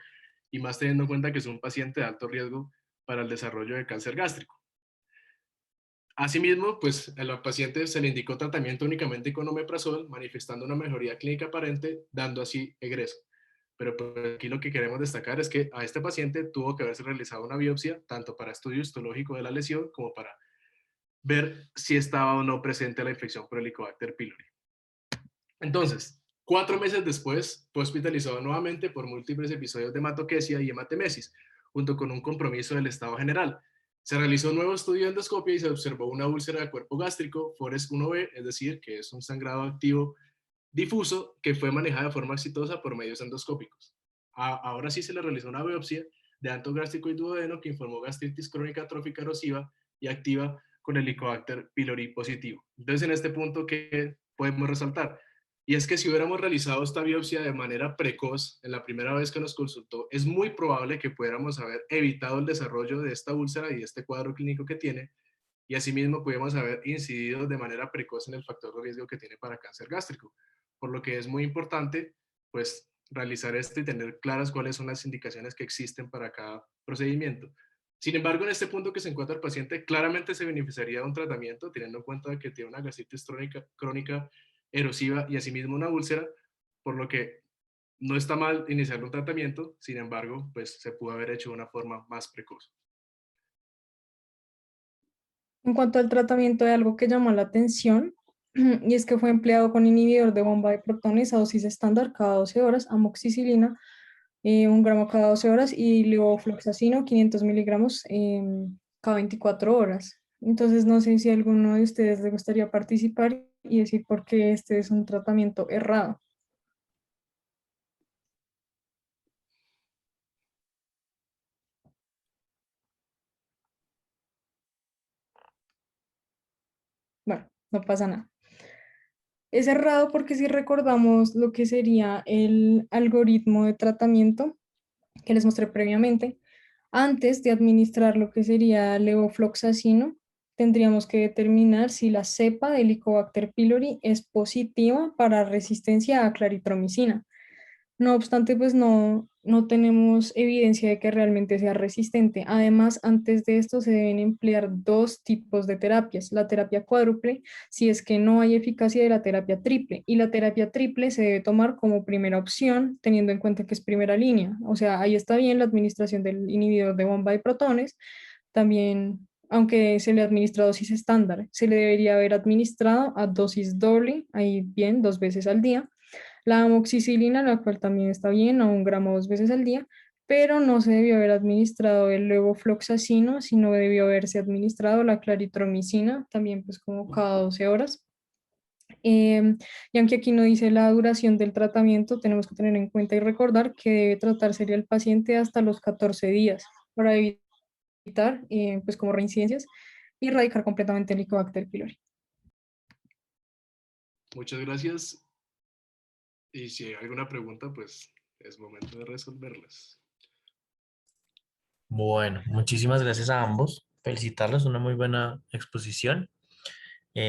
y más teniendo en cuenta que es un paciente de alto riesgo para el desarrollo de cáncer gástrico. Asimismo, pues al paciente se le indicó tratamiento únicamente con omeprazol, manifestando una mejoría clínica aparente, dando así egreso. Pero pues, aquí lo que queremos destacar es que a este paciente tuvo que haberse realizado una biopsia, tanto para estudio histológico de la lesión como para ver si estaba o no presente la infección por Helicobacter pylori. Entonces, 4 meses después, fue hospitalizado nuevamente por múltiples episodios de hematoquesia y hematemesis, junto con un compromiso del estado general. Se realizó un nuevo estudio de endoscopia y se observó una úlcera de cuerpo gástrico, Forest 1B, es decir, que es un sangrado activo difuso que fue manejada de forma exitosa por medios endoscópicos. Ahora sí se le realizó una biopsia de anto gástrico y duodeno que informó gastritis crónica atrófica erosiva y activa con Helicobacter pylori positivo. Entonces, en este punto, ¿qué podemos resaltar? Y es que si hubiéramos realizado esta biopsia de manera precoz en la primera vez que nos consultó, es muy probable que pudiéramos haber evitado el desarrollo de esta úlcera y este cuadro clínico que tiene, y asimismo pudiéramos haber incidido de manera precoz en el factor de riesgo que tiene para cáncer gástrico. Por lo que es muy importante, pues, realizar esto y tener claras cuáles son las indicaciones que existen para cada procedimiento. Sin embargo, en este punto que se encuentra el paciente, claramente se beneficiaría de un tratamiento, teniendo en cuenta que tiene una gastritis crónica erosiva y asimismo una úlcera, por lo que no está mal iniciar un tratamiento, sin embargo, pues se pudo haber hecho de una forma más precoz. En cuanto al tratamiento de algo que llamó la atención, y es que fue empleado con inhibidor de bomba de protones a dosis estándar cada 12 horas, amoxicilina 1 gramo cada 12 horas y levofloxacino 500 miligramos cada 24 horas. Entonces no sé si a alguno de ustedes le gustaría participar y decir por qué este es un tratamiento errado. Bueno, no pasa nada. Es errado porque si recordamos lo que sería el algoritmo de tratamiento que les mostré previamente, antes de administrar lo que sería levofloxacino, tendríamos que determinar si la cepa de Helicobacter pylori es positiva para resistencia a claritromicina. No obstante, pues no tenemos evidencia de que realmente sea resistente. Además, antes de esto se deben emplear 2 tipos de terapias. La terapia cuádruple, si es que no hay eficacia de la terapia triple. Y la terapia triple se debe tomar como primera opción, teniendo en cuenta que es primera línea. O sea, ahí está bien la administración del inhibidor de bomba de protones. También, aunque se le administra dosis estándar, se le debería haber administrado a dosis doble, ahí bien, 2 veces al día la amoxicilina, la cual también está bien, a 1 gramo 2 veces al día, pero no se debió haber administrado el levofloxacino, sino debió haberse administrado la claritromicina, también pues como cada 12 horas. Y aunque aquí no dice la duración del tratamiento, tenemos que tener en cuenta y recordar que debe tratarse al paciente hasta los 14 días para evitar pues como reincidencias y erradicar completamente el Helicobacter pylori. Muchas gracias. Y si hay alguna pregunta, pues es momento de resolverlas. Bueno, muchísimas gracias a ambos. Felicitarlos, una muy buena exposición.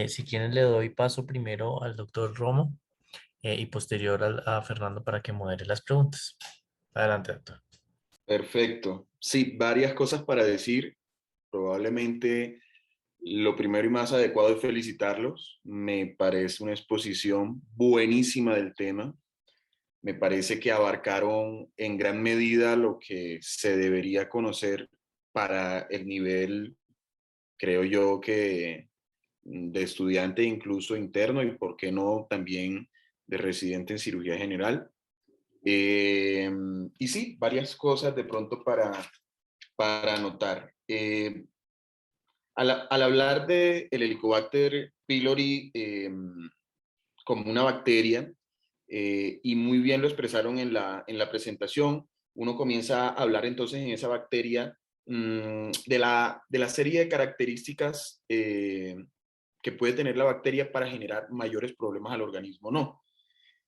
Si quieren, le doy paso primero al doctor Romo y posterior a Fernando para que modere las preguntas. Adelante, doctor. Perfecto. Sí, varias cosas para decir. Probablemente lo primero y más adecuado es felicitarlos. Me parece una exposición buenísima del tema. Me parece que abarcaron en gran medida lo que se debería conocer para el nivel, creo yo, que de estudiante incluso interno y, por qué no, también de residente en cirugía general. Y sí, varias cosas de pronto para anotar. Al hablar de el Helicobacter pylori como una bacteria, y muy bien lo expresaron en la presentación, uno comienza a hablar entonces en esa bacteria de la serie de características que puede tener la bacteria para generar mayores problemas al organismo, ¿no?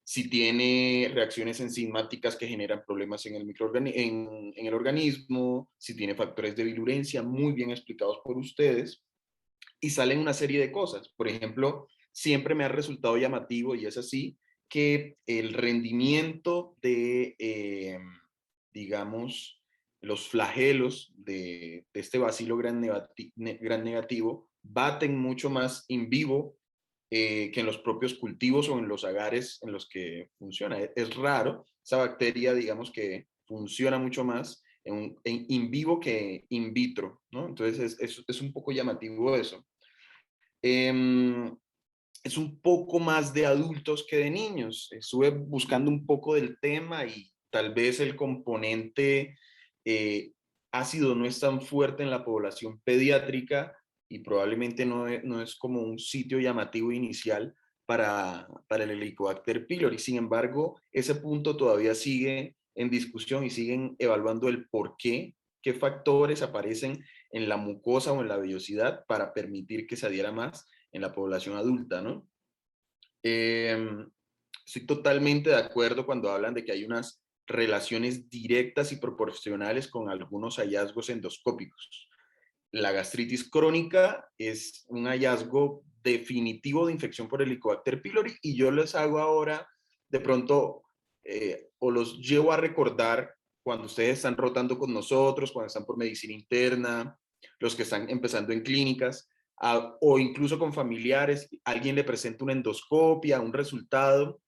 Si tiene reacciones enzimáticas que generan problemas en el organismo, si tiene factores de virulencia muy bien explicados por ustedes, y salen una serie de cosas. Por ejemplo, siempre me ha resultado llamativo, y es así, que el rendimiento digamos, los flagelos de este bacilo gran negativo baten mucho más in vivo que en los propios cultivos o en los agares en los que funciona. Es raro, esa bacteria, digamos, que funciona mucho más en in vivo que in vitro, ¿no? Entonces es un poco llamativo eso. Es un poco más de adultos que de niños. Estuve buscando un poco del tema y tal vez el componente ácido no es tan fuerte en la población pediátrica y probablemente no es como un sitio llamativo inicial para el Helicobacter pylori. Sin embargo, ese punto todavía sigue en discusión y siguen evaluando el por qué factores aparecen en la mucosa o en la vellosidad para permitir que se adhiera más en la población adulta, ¿no? Estoy totalmente de acuerdo cuando hablan de que hay unas relaciones directas y proporcionales con algunos hallazgos endoscópicos. La gastritis crónica es un hallazgo definitivo de infección por Helicobacter pylori y yo les hago ahora de pronto o los llevo a recordar cuando ustedes están rotando con nosotros, cuando están por medicina interna, los que están empezando en clínicas, o incluso con familiares, alguien le presenta una endoscopia, un resultado,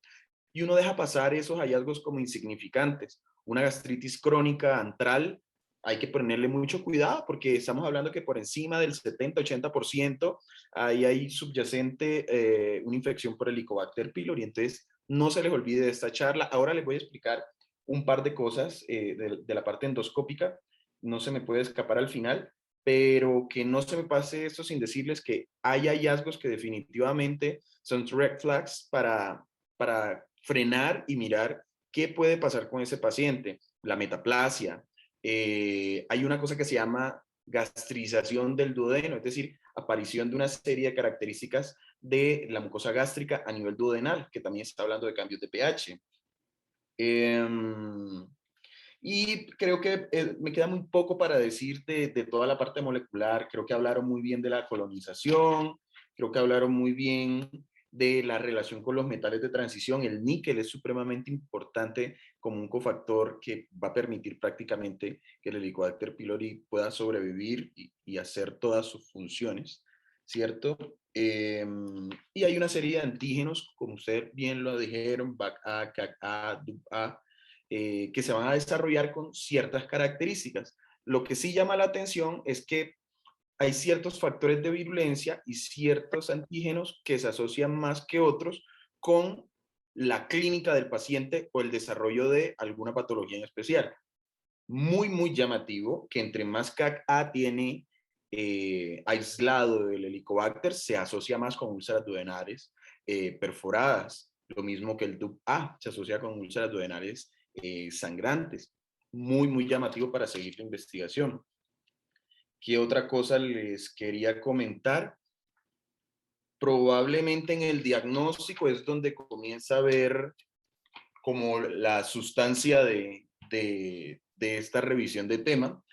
y uno deja pasar esos hallazgos como insignificantes. Una gastritis crónica antral, hay que ponerle mucho cuidado porque estamos hablando que por encima del 70-80% ahí hay subyacente una infección por Helicobacter pylori. Entonces, no se les olvide de esta charla. Ahora les voy a explicar un par de cosas de la parte endoscópica. No se me puede escapar al final, pero que no se me pase esto sin decirles que hay hallazgos que definitivamente son red flags para frenar y mirar qué puede pasar con ese paciente. La metaplasia. Hay una cosa que se llama gastrización del duodeno, es decir, aparición de una serie de características de la mucosa gástrica a nivel duodenal, que también está hablando de cambios de pH. Y creo que me queda muy poco para decir de toda la parte molecular. Creo que hablaron muy bien de la colonización, creo que hablaron muy bien de la relación con los metales de transición. El níquel es supremamente importante como un cofactor que va a permitir prácticamente que el Helicobacter pylori pueda sobrevivir y hacer todas sus funciones, ¿cierto? Y hay una serie de antígenos, como ustedes bien lo dijeron, BAC-A, CAC-A, DUP-A, que se van a desarrollar con ciertas características. Lo que sí llama la atención es que hay ciertos factores de virulencia y ciertos antígenos que se asocian más que otros con la clínica del paciente o el desarrollo de alguna patología en especial. muy, muy llamativo que entre más CAC-A tiene aislado del Helicobacter, se asocia más con úlceras duodenales perforadas. Lo mismo que el DUP-A se asocia con úlceras duodenales sangrantes. Muy, muy llamativo para seguir la investigación. ¿Qué otra cosa les quería comentar? Probablemente en el diagnóstico es donde comienza a ver como la sustancia de esta revisión de tema.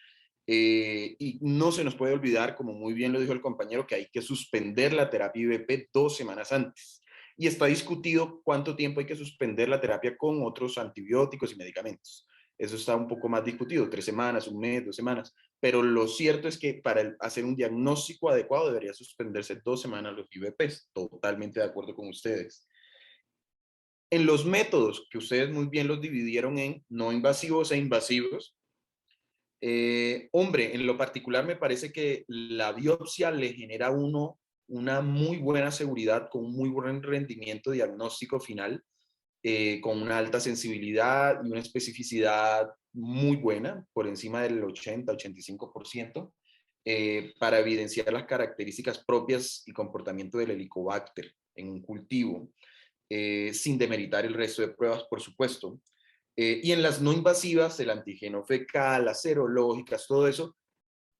Y no se nos puede olvidar, como muy bien lo dijo el compañero, que hay que suspender la terapia IVP 2 semanas antes. Y está discutido cuánto tiempo hay que suspender la terapia con otros antibióticos y medicamentos. Eso está un poco más discutido, 3 semanas, un mes, 2 semanas. Pero lo cierto es que para hacer un diagnóstico adecuado debería suspenderse 2 semanas los IVPs. Totalmente de acuerdo con ustedes. En los métodos, que ustedes muy bien los dividieron en no invasivos e invasivos, hombre, en lo particular me parece que la biopsia le genera a uno una muy buena seguridad con un muy buen rendimiento diagnóstico final, con una alta sensibilidad y una especificidad muy buena, por encima del 80-85%, para evidenciar las características propias y comportamiento del Helicobacter en un cultivo, sin demeritar el resto de pruebas, por supuesto. Y en las no invasivas, el antígeno fecal, las serológicas, todo eso,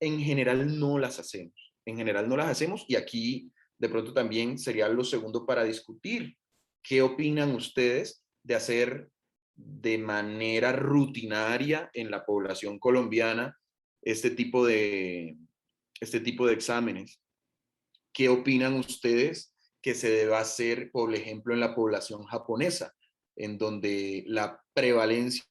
en general no las hacemos. En general no las hacemos y aquí de pronto también sería lo segundo para discutir. ¿Qué opinan ustedes de hacer de manera rutinaria en la población colombiana este tipo de exámenes? ¿Qué opinan ustedes que se deba hacer, por ejemplo, en la población japonesa, en donde la prevalencia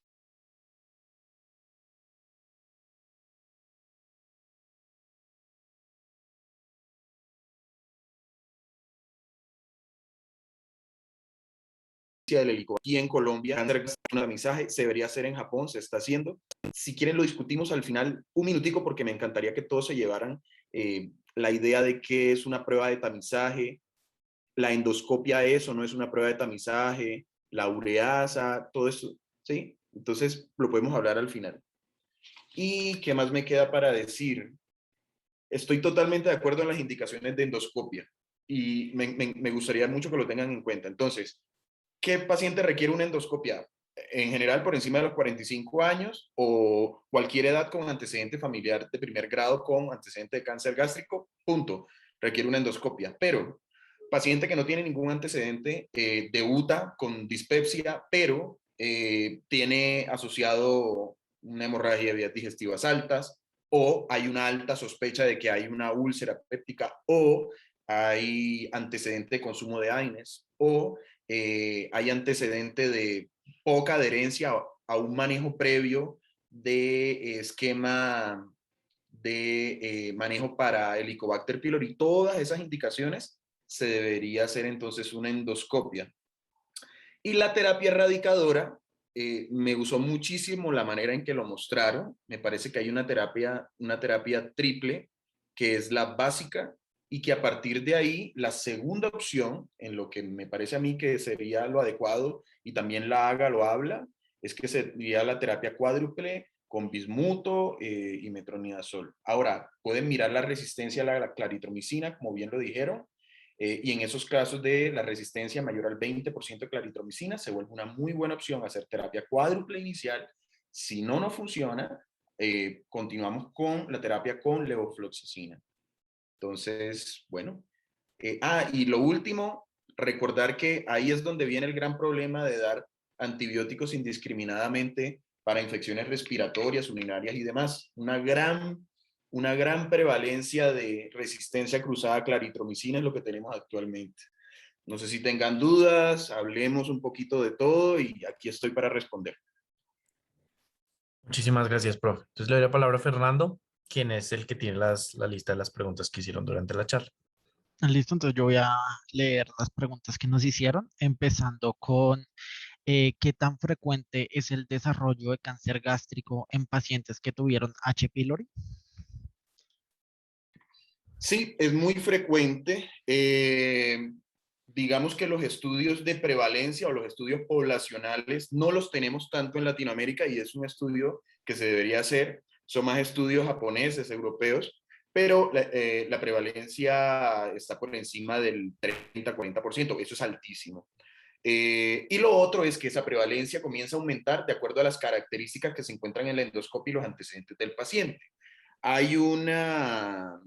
del helicobacter aquí en Colombia, un tamizaje, se debería hacer en Japón, se está haciendo? Si quieren lo discutimos al final, un minutico, porque me encantaría que todos se llevaran la idea de qué es una prueba de tamizaje, la endoscopia es o no es una prueba de tamizaje, la ureasa, todo eso, ¿sí? Entonces lo podemos hablar al final. ¿Y qué más me queda para decir? Estoy totalmente de acuerdo en las indicaciones de endoscopia y me gustaría mucho que lo tengan en cuenta. Entonces, ¿qué paciente requiere una endoscopia? En general, por encima de los 45 años o cualquier edad con antecedente familiar de primer grado con antecedente de cáncer gástrico, punto, requiere una endoscopia. Pero paciente que no tiene ningún antecedente, debuta con dispepsia, pero tiene asociado una hemorragia de vías digestivas altas, o hay una alta sospecha de que hay una úlcera péptica, o hay antecedente de consumo de AINES, o hay antecedente de poca adherencia a un manejo previo de esquema de manejo para Helicobacter pylori. Todas esas indicaciones se debería hacer entonces una endoscopia. Y la terapia erradicadora, me gustó muchísimo la manera en que lo mostraron. Me parece que hay una terapia triple, que es la básica, y que a partir de ahí, la segunda opción, en lo que me parece a mí que sería lo adecuado, y también la haga, lo habla, es que sería la terapia cuádruple con bismuto y metronidazol. Ahora, pueden mirar la resistencia a la claritromicina, como bien lo dijeron, y en esos casos de la resistencia mayor al 20% de claritromicina, se vuelve una muy buena opción hacer terapia cuádruple inicial. Si no, no funciona, continuamos con la terapia con levofloxacina. Entonces, bueno. Y lo último, recordar que ahí es donde viene el gran problema de dar antibióticos indiscriminadamente para infecciones respiratorias, urinarias y demás. Una gran prevalencia de resistencia cruzada a claritromicina es lo que tenemos actualmente. No sé si tengan dudas, hablemos un poquito de todo y aquí estoy para responder. Muchísimas gracias, profe. Entonces le doy la palabra a Fernando, quien es el que tiene la lista de las preguntas que hicieron durante la charla. Listo, entonces yo voy a leer las preguntas que nos hicieron, empezando con ¿qué tan frecuente es el desarrollo de cáncer gástrico en pacientes que tuvieron H. pylori? Sí, es muy frecuente. Digamos que los estudios de prevalencia o los estudios poblacionales no los tenemos tanto en Latinoamérica y es un estudio que se debería hacer. Son más estudios japoneses, europeos, pero la prevalencia está por encima del 30-40%, eso es altísimo. Y lo otro es que esa prevalencia comienza a aumentar de acuerdo a las características que se encuentran en la endoscopia y los antecedentes del paciente. Hay una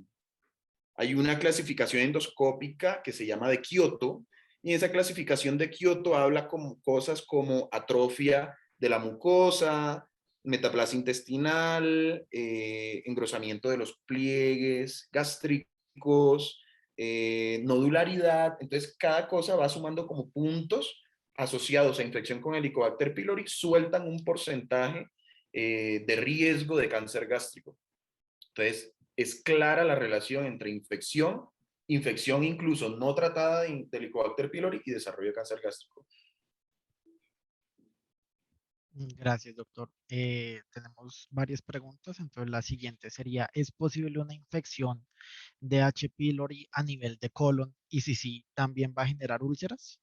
clasificación endoscópica que se llama de Kioto, y esa clasificación de Kioto habla como cosas como atrofia de la mucosa, metaplasia intestinal, engrosamiento de los pliegues gástricos, nodularidad. Entonces, cada cosa va sumando como puntos asociados a infección con Helicobacter pylori, sueltan un porcentaje de riesgo de cáncer gástrico. Entonces, es clara la relación entre infección incluso no tratada de Helicobacter pylori y desarrollo de cáncer gástrico. Gracias, doctor. Tenemos varias preguntas, entonces la siguiente sería, ¿es posible una infección de H. pylori a nivel de colon? Y si sí, ¿también va a generar úlceras?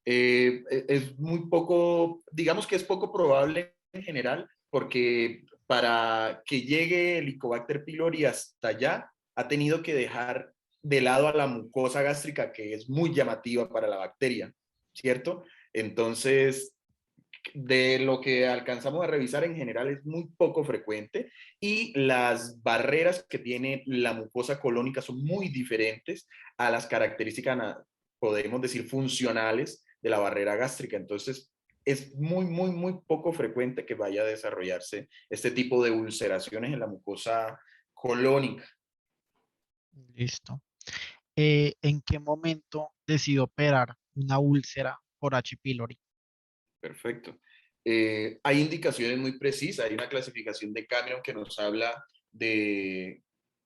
Es muy poco, digamos que es poco probable en general, porque para que llegue el Helicobacter pylori hasta allá, ha tenido que dejar de lado a la mucosa gástrica, que es muy llamativa para la bacteria, ¿cierto? Entonces, de lo que alcanzamos a revisar en general es muy poco frecuente, y las barreras que tiene la mucosa colónica son muy diferentes a las características, podemos decir, funcionales de la barrera gástrica. Entonces, es muy, muy, muy poco frecuente que vaya a desarrollarse este tipo de ulceraciones en la mucosa colónica. Listo. ¿En qué momento decido operar una úlcera por H. pylori? Perfecto. Hay indicaciones muy precisas, hay una clasificación de Cameron que nos habla de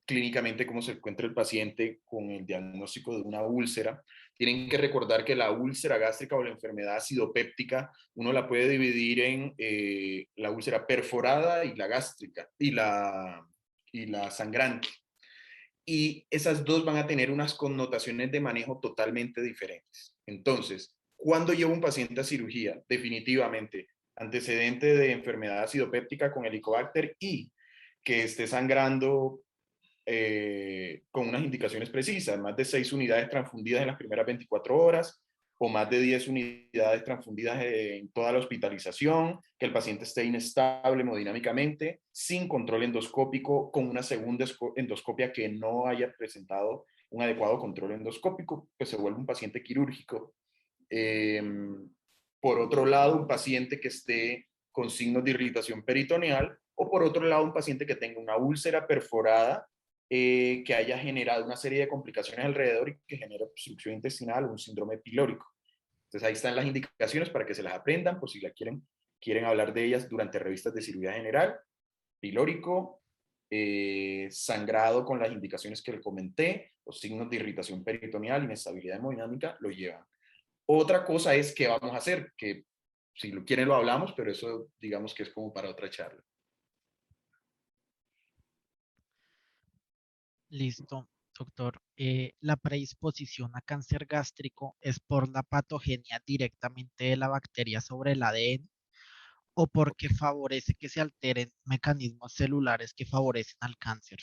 clínicamente cómo se encuentra el paciente con el diagnóstico de una úlcera. Tienen que recordar que la úlcera gástrica o la enfermedad acidopéptica, uno la puede dividir en la úlcera perforada y la gástrica, y la sangrante. Y esas dos van a tener unas connotaciones de manejo totalmente diferentes. Entonces, cuando lleva un paciente a cirugía, definitivamente antecedente de enfermedad acidopéptica con Helicobacter y que esté sangrando con unas indicaciones precisas, más de 6 unidades transfundidas en las primeras 24 horas, o más de 10 unidades transfundidas en toda la hospitalización, que el paciente esté inestable hemodinámicamente, sin control endoscópico, con una segunda endoscopia que no haya presentado un adecuado control endoscópico, pues se vuelve un paciente quirúrgico. Por otro lado, un paciente que esté con signos de irritación peritoneal, o por otro lado, un paciente que tenga una úlcera perforada que haya generado una serie de complicaciones alrededor y que genere obstrucción intestinal o un síndrome pilórico. Entonces ahí están las indicaciones para que se las aprendan por si la quieren hablar de ellas durante revistas de cirugía general. Pilórico, sangrado con las indicaciones que le comenté, los signos de irritación peritoneal, inestabilidad hemodinámica, lo llevan. Otra cosa es qué vamos a hacer, que si lo quieren lo hablamos, pero eso digamos que es como para otra charla. Listo, doctor. ¿La predisposición a cáncer gástrico es por la patogenia directamente de la bacteria sobre el ADN o porque favorece que se alteren mecanismos celulares que favorecen al cáncer?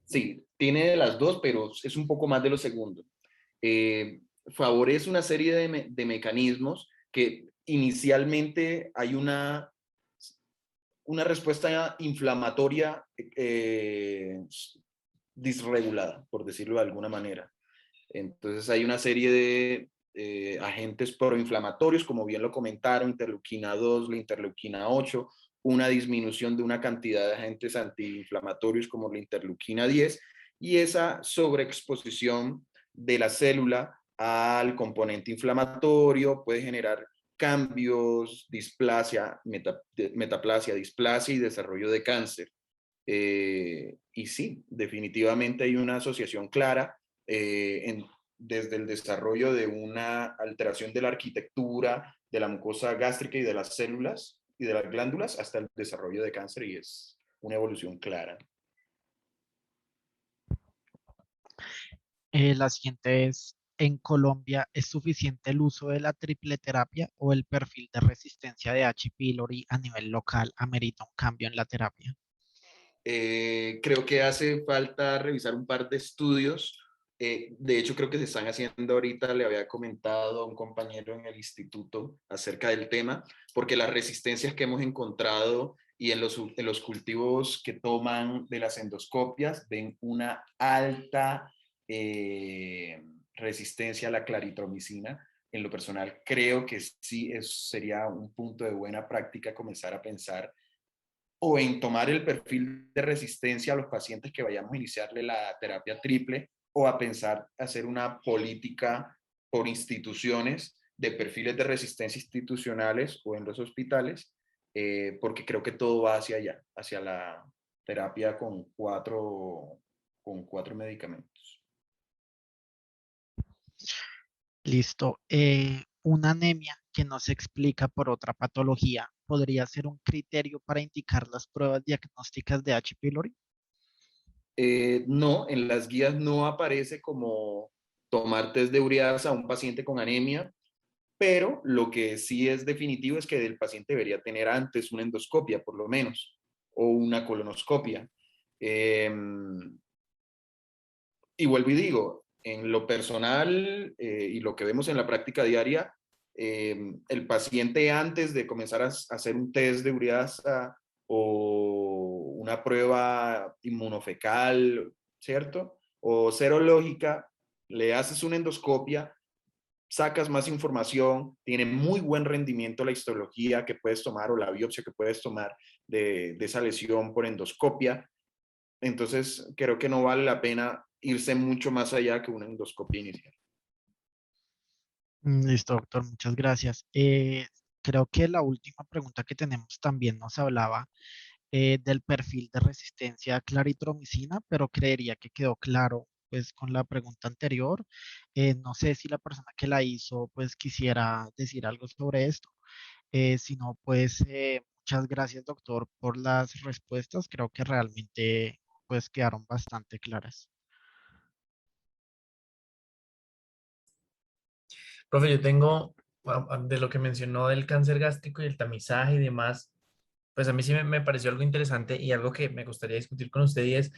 Sí, tiene de las dos, pero es un poco más de lo segundo. Favorece una serie de mecanismos que inicialmente hay una respuesta inflamatoria disregulada, por decirlo de alguna manera. Entonces hay una serie de agentes proinflamatorios, como bien lo comentaron, interleuquina 2, la interleuquina 8, una disminución de una cantidad de agentes antiinflamatorios como la interleuquina 10, y esa sobreexposición de la célula al componente inflamatorio puede generar cambios, displasia, metaplasia, displasia y desarrollo de cáncer. Y sí, definitivamente hay una asociación clara desde el desarrollo de una alteración de la arquitectura de la mucosa gástrica y de las células y de las glándulas hasta el desarrollo de cáncer, y es una evolución clara. La siguiente es, ¿En Colombia es suficiente el uso de la triple terapia o el perfil de resistencia de H. pylori a nivel local amerita un cambio en la terapia? Creo que hace falta revisar un par de estudios. De hecho, creo que se están haciendo ahorita, le había comentado a un compañero en el instituto acerca del tema, porque las resistencias que hemos encontrado y en los cultivos que toman de las endoscopias ven una alta resistencia a la claritromicina. En lo personal, creo que sí sería un punto de buena práctica comenzar a pensar o en tomar el perfil de resistencia a los pacientes que vayamos a iniciarle la terapia triple, o a pensar hacer una política por instituciones de perfiles de resistencia institucionales o en los hospitales, porque creo que todo va hacia allá, hacia la terapia con cuatro medicamentos. Listo. Una anemia que no se explica por otra patología podría ser un criterio para indicar las pruebas diagnósticas de H. pylori. No, en las guías no aparece como tomar test de ureasa a un paciente con anemia, pero lo que sí es definitivo es que el paciente debería tener antes una endoscopia, por lo menos, o una colonoscopia. Eh, y vuelvo y digo, en lo personal y lo que vemos en la práctica diaria, el paciente antes de comenzar a hacer un test de ureasa o una prueba inmunofecal, ¿cierto? O serológica, le haces una endoscopia, sacas más información, tiene muy buen rendimiento la histología que puedes tomar o la biopsia que puedes tomar de esa lesión por endoscopia. Entonces, creo que no vale la pena irse mucho más allá que una endoscopia inicial. Listo, doctor, muchas gracias. Creo que la última pregunta que tenemos también nos hablaba del perfil de resistencia a claritromicina, pero creería que quedó claro pues con la pregunta anterior. No sé si la persona que la hizo pues quisiera decir algo sobre esto. Si no, pues muchas gracias, doctor, por las respuestas. Creo que realmente pues quedaron bastante claras. Profe, yo tengo, de lo que mencionó del cáncer gástrico y el tamizaje y demás, pues a mí sí me pareció algo interesante y algo que me gustaría discutir con usted y es,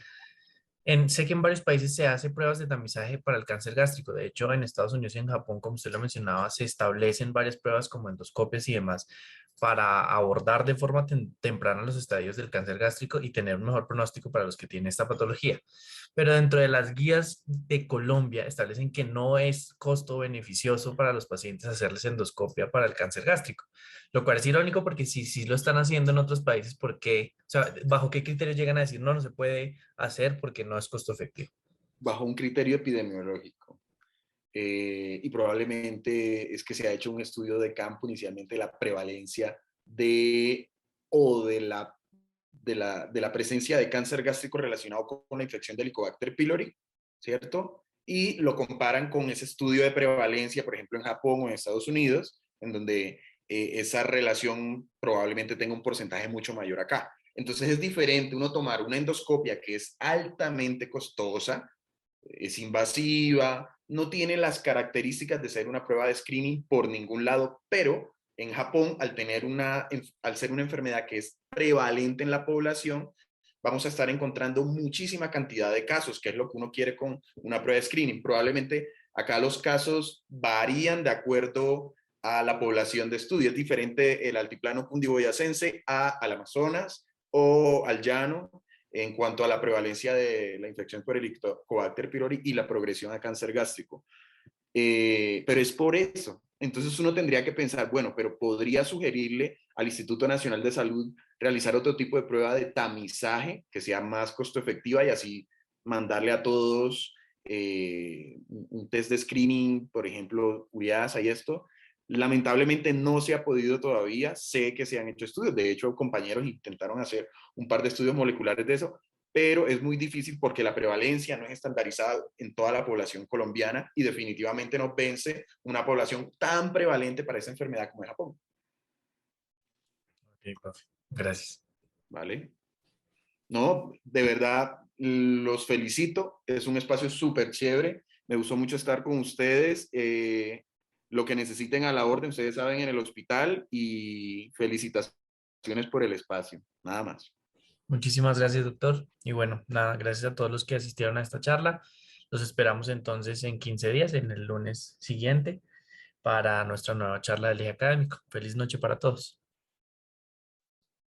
sé que en varios países se hace pruebas de tamizaje para el cáncer gástrico. De hecho, en Estados Unidos y en Japón, como usted lo mencionaba, se establecen varias pruebas como endoscopias y demás para abordar de forma temprana los estadios del cáncer gástrico y tener un mejor pronóstico para los que tienen esta patología. Pero dentro de las guías de Colombia establecen que no es costo beneficioso para los pacientes hacerles endoscopia para el cáncer gástrico, lo cual es irónico porque si lo están haciendo en otros países, ¿por qué? O sea, ¿bajo qué criterios llegan a decir no se puede hacer porque no es costo efectivo? Bajo un criterio epidemiológico. Y probablemente es que se ha hecho un estudio de campo inicialmente de la prevalencia de o de la presencia de cáncer gástrico relacionado con la infección del Helicobacter pylori, ¿cierto? Y lo comparan con ese estudio de prevalencia, por ejemplo, en Japón o en Estados Unidos, en donde esa relación probablemente tenga un porcentaje mucho mayor acá. Entonces es diferente uno tomar una endoscopia que es altamente costosa, es invasiva, no tiene las características de ser una prueba de screening por ningún lado, pero en Japón, al ser una enfermedad que es prevalente en la población, vamos a estar encontrando muchísima cantidad de casos, que es lo que uno quiere con una prueba de screening. Probablemente acá los casos varían de acuerdo a la población de estudio. Es diferente el altiplano cundiboyacense al Amazonas o al llano en cuanto a la prevalencia de la infección por Helicobacter pylori y la progresión a cáncer gástrico. Pero es por eso. Entonces uno tendría que pensar, bueno, pero podría sugerirle al Instituto Nacional de Salud realizar otro tipo de prueba de tamizaje que sea más costo efectiva y así mandarle a todos un test de screening, por ejemplo, ureasa y esto. Lamentablemente no se ha podido todavía. Sé que se han hecho estudios. De hecho, compañeros intentaron hacer un par de estudios moleculares de eso, pero es muy difícil porque la prevalencia no es estandarizada en toda la población colombiana y definitivamente nos vence una población tan prevalente para esa enfermedad como es Japón. Ok, profe. Gracias. ¿Vale? No, de verdad, los felicito. Es un espacio súper chévere. Me gustó mucho estar con ustedes. Lo que necesiten a la orden, ustedes saben, en el hospital, y felicitaciones por el espacio. Nada más. Muchísimas gracias, doctor. Y bueno, nada, gracias a todos los que asistieron a esta charla. Los esperamos entonces en 15 días, en el lunes siguiente, para nuestra nueva charla del eje académico. Feliz noche para todos.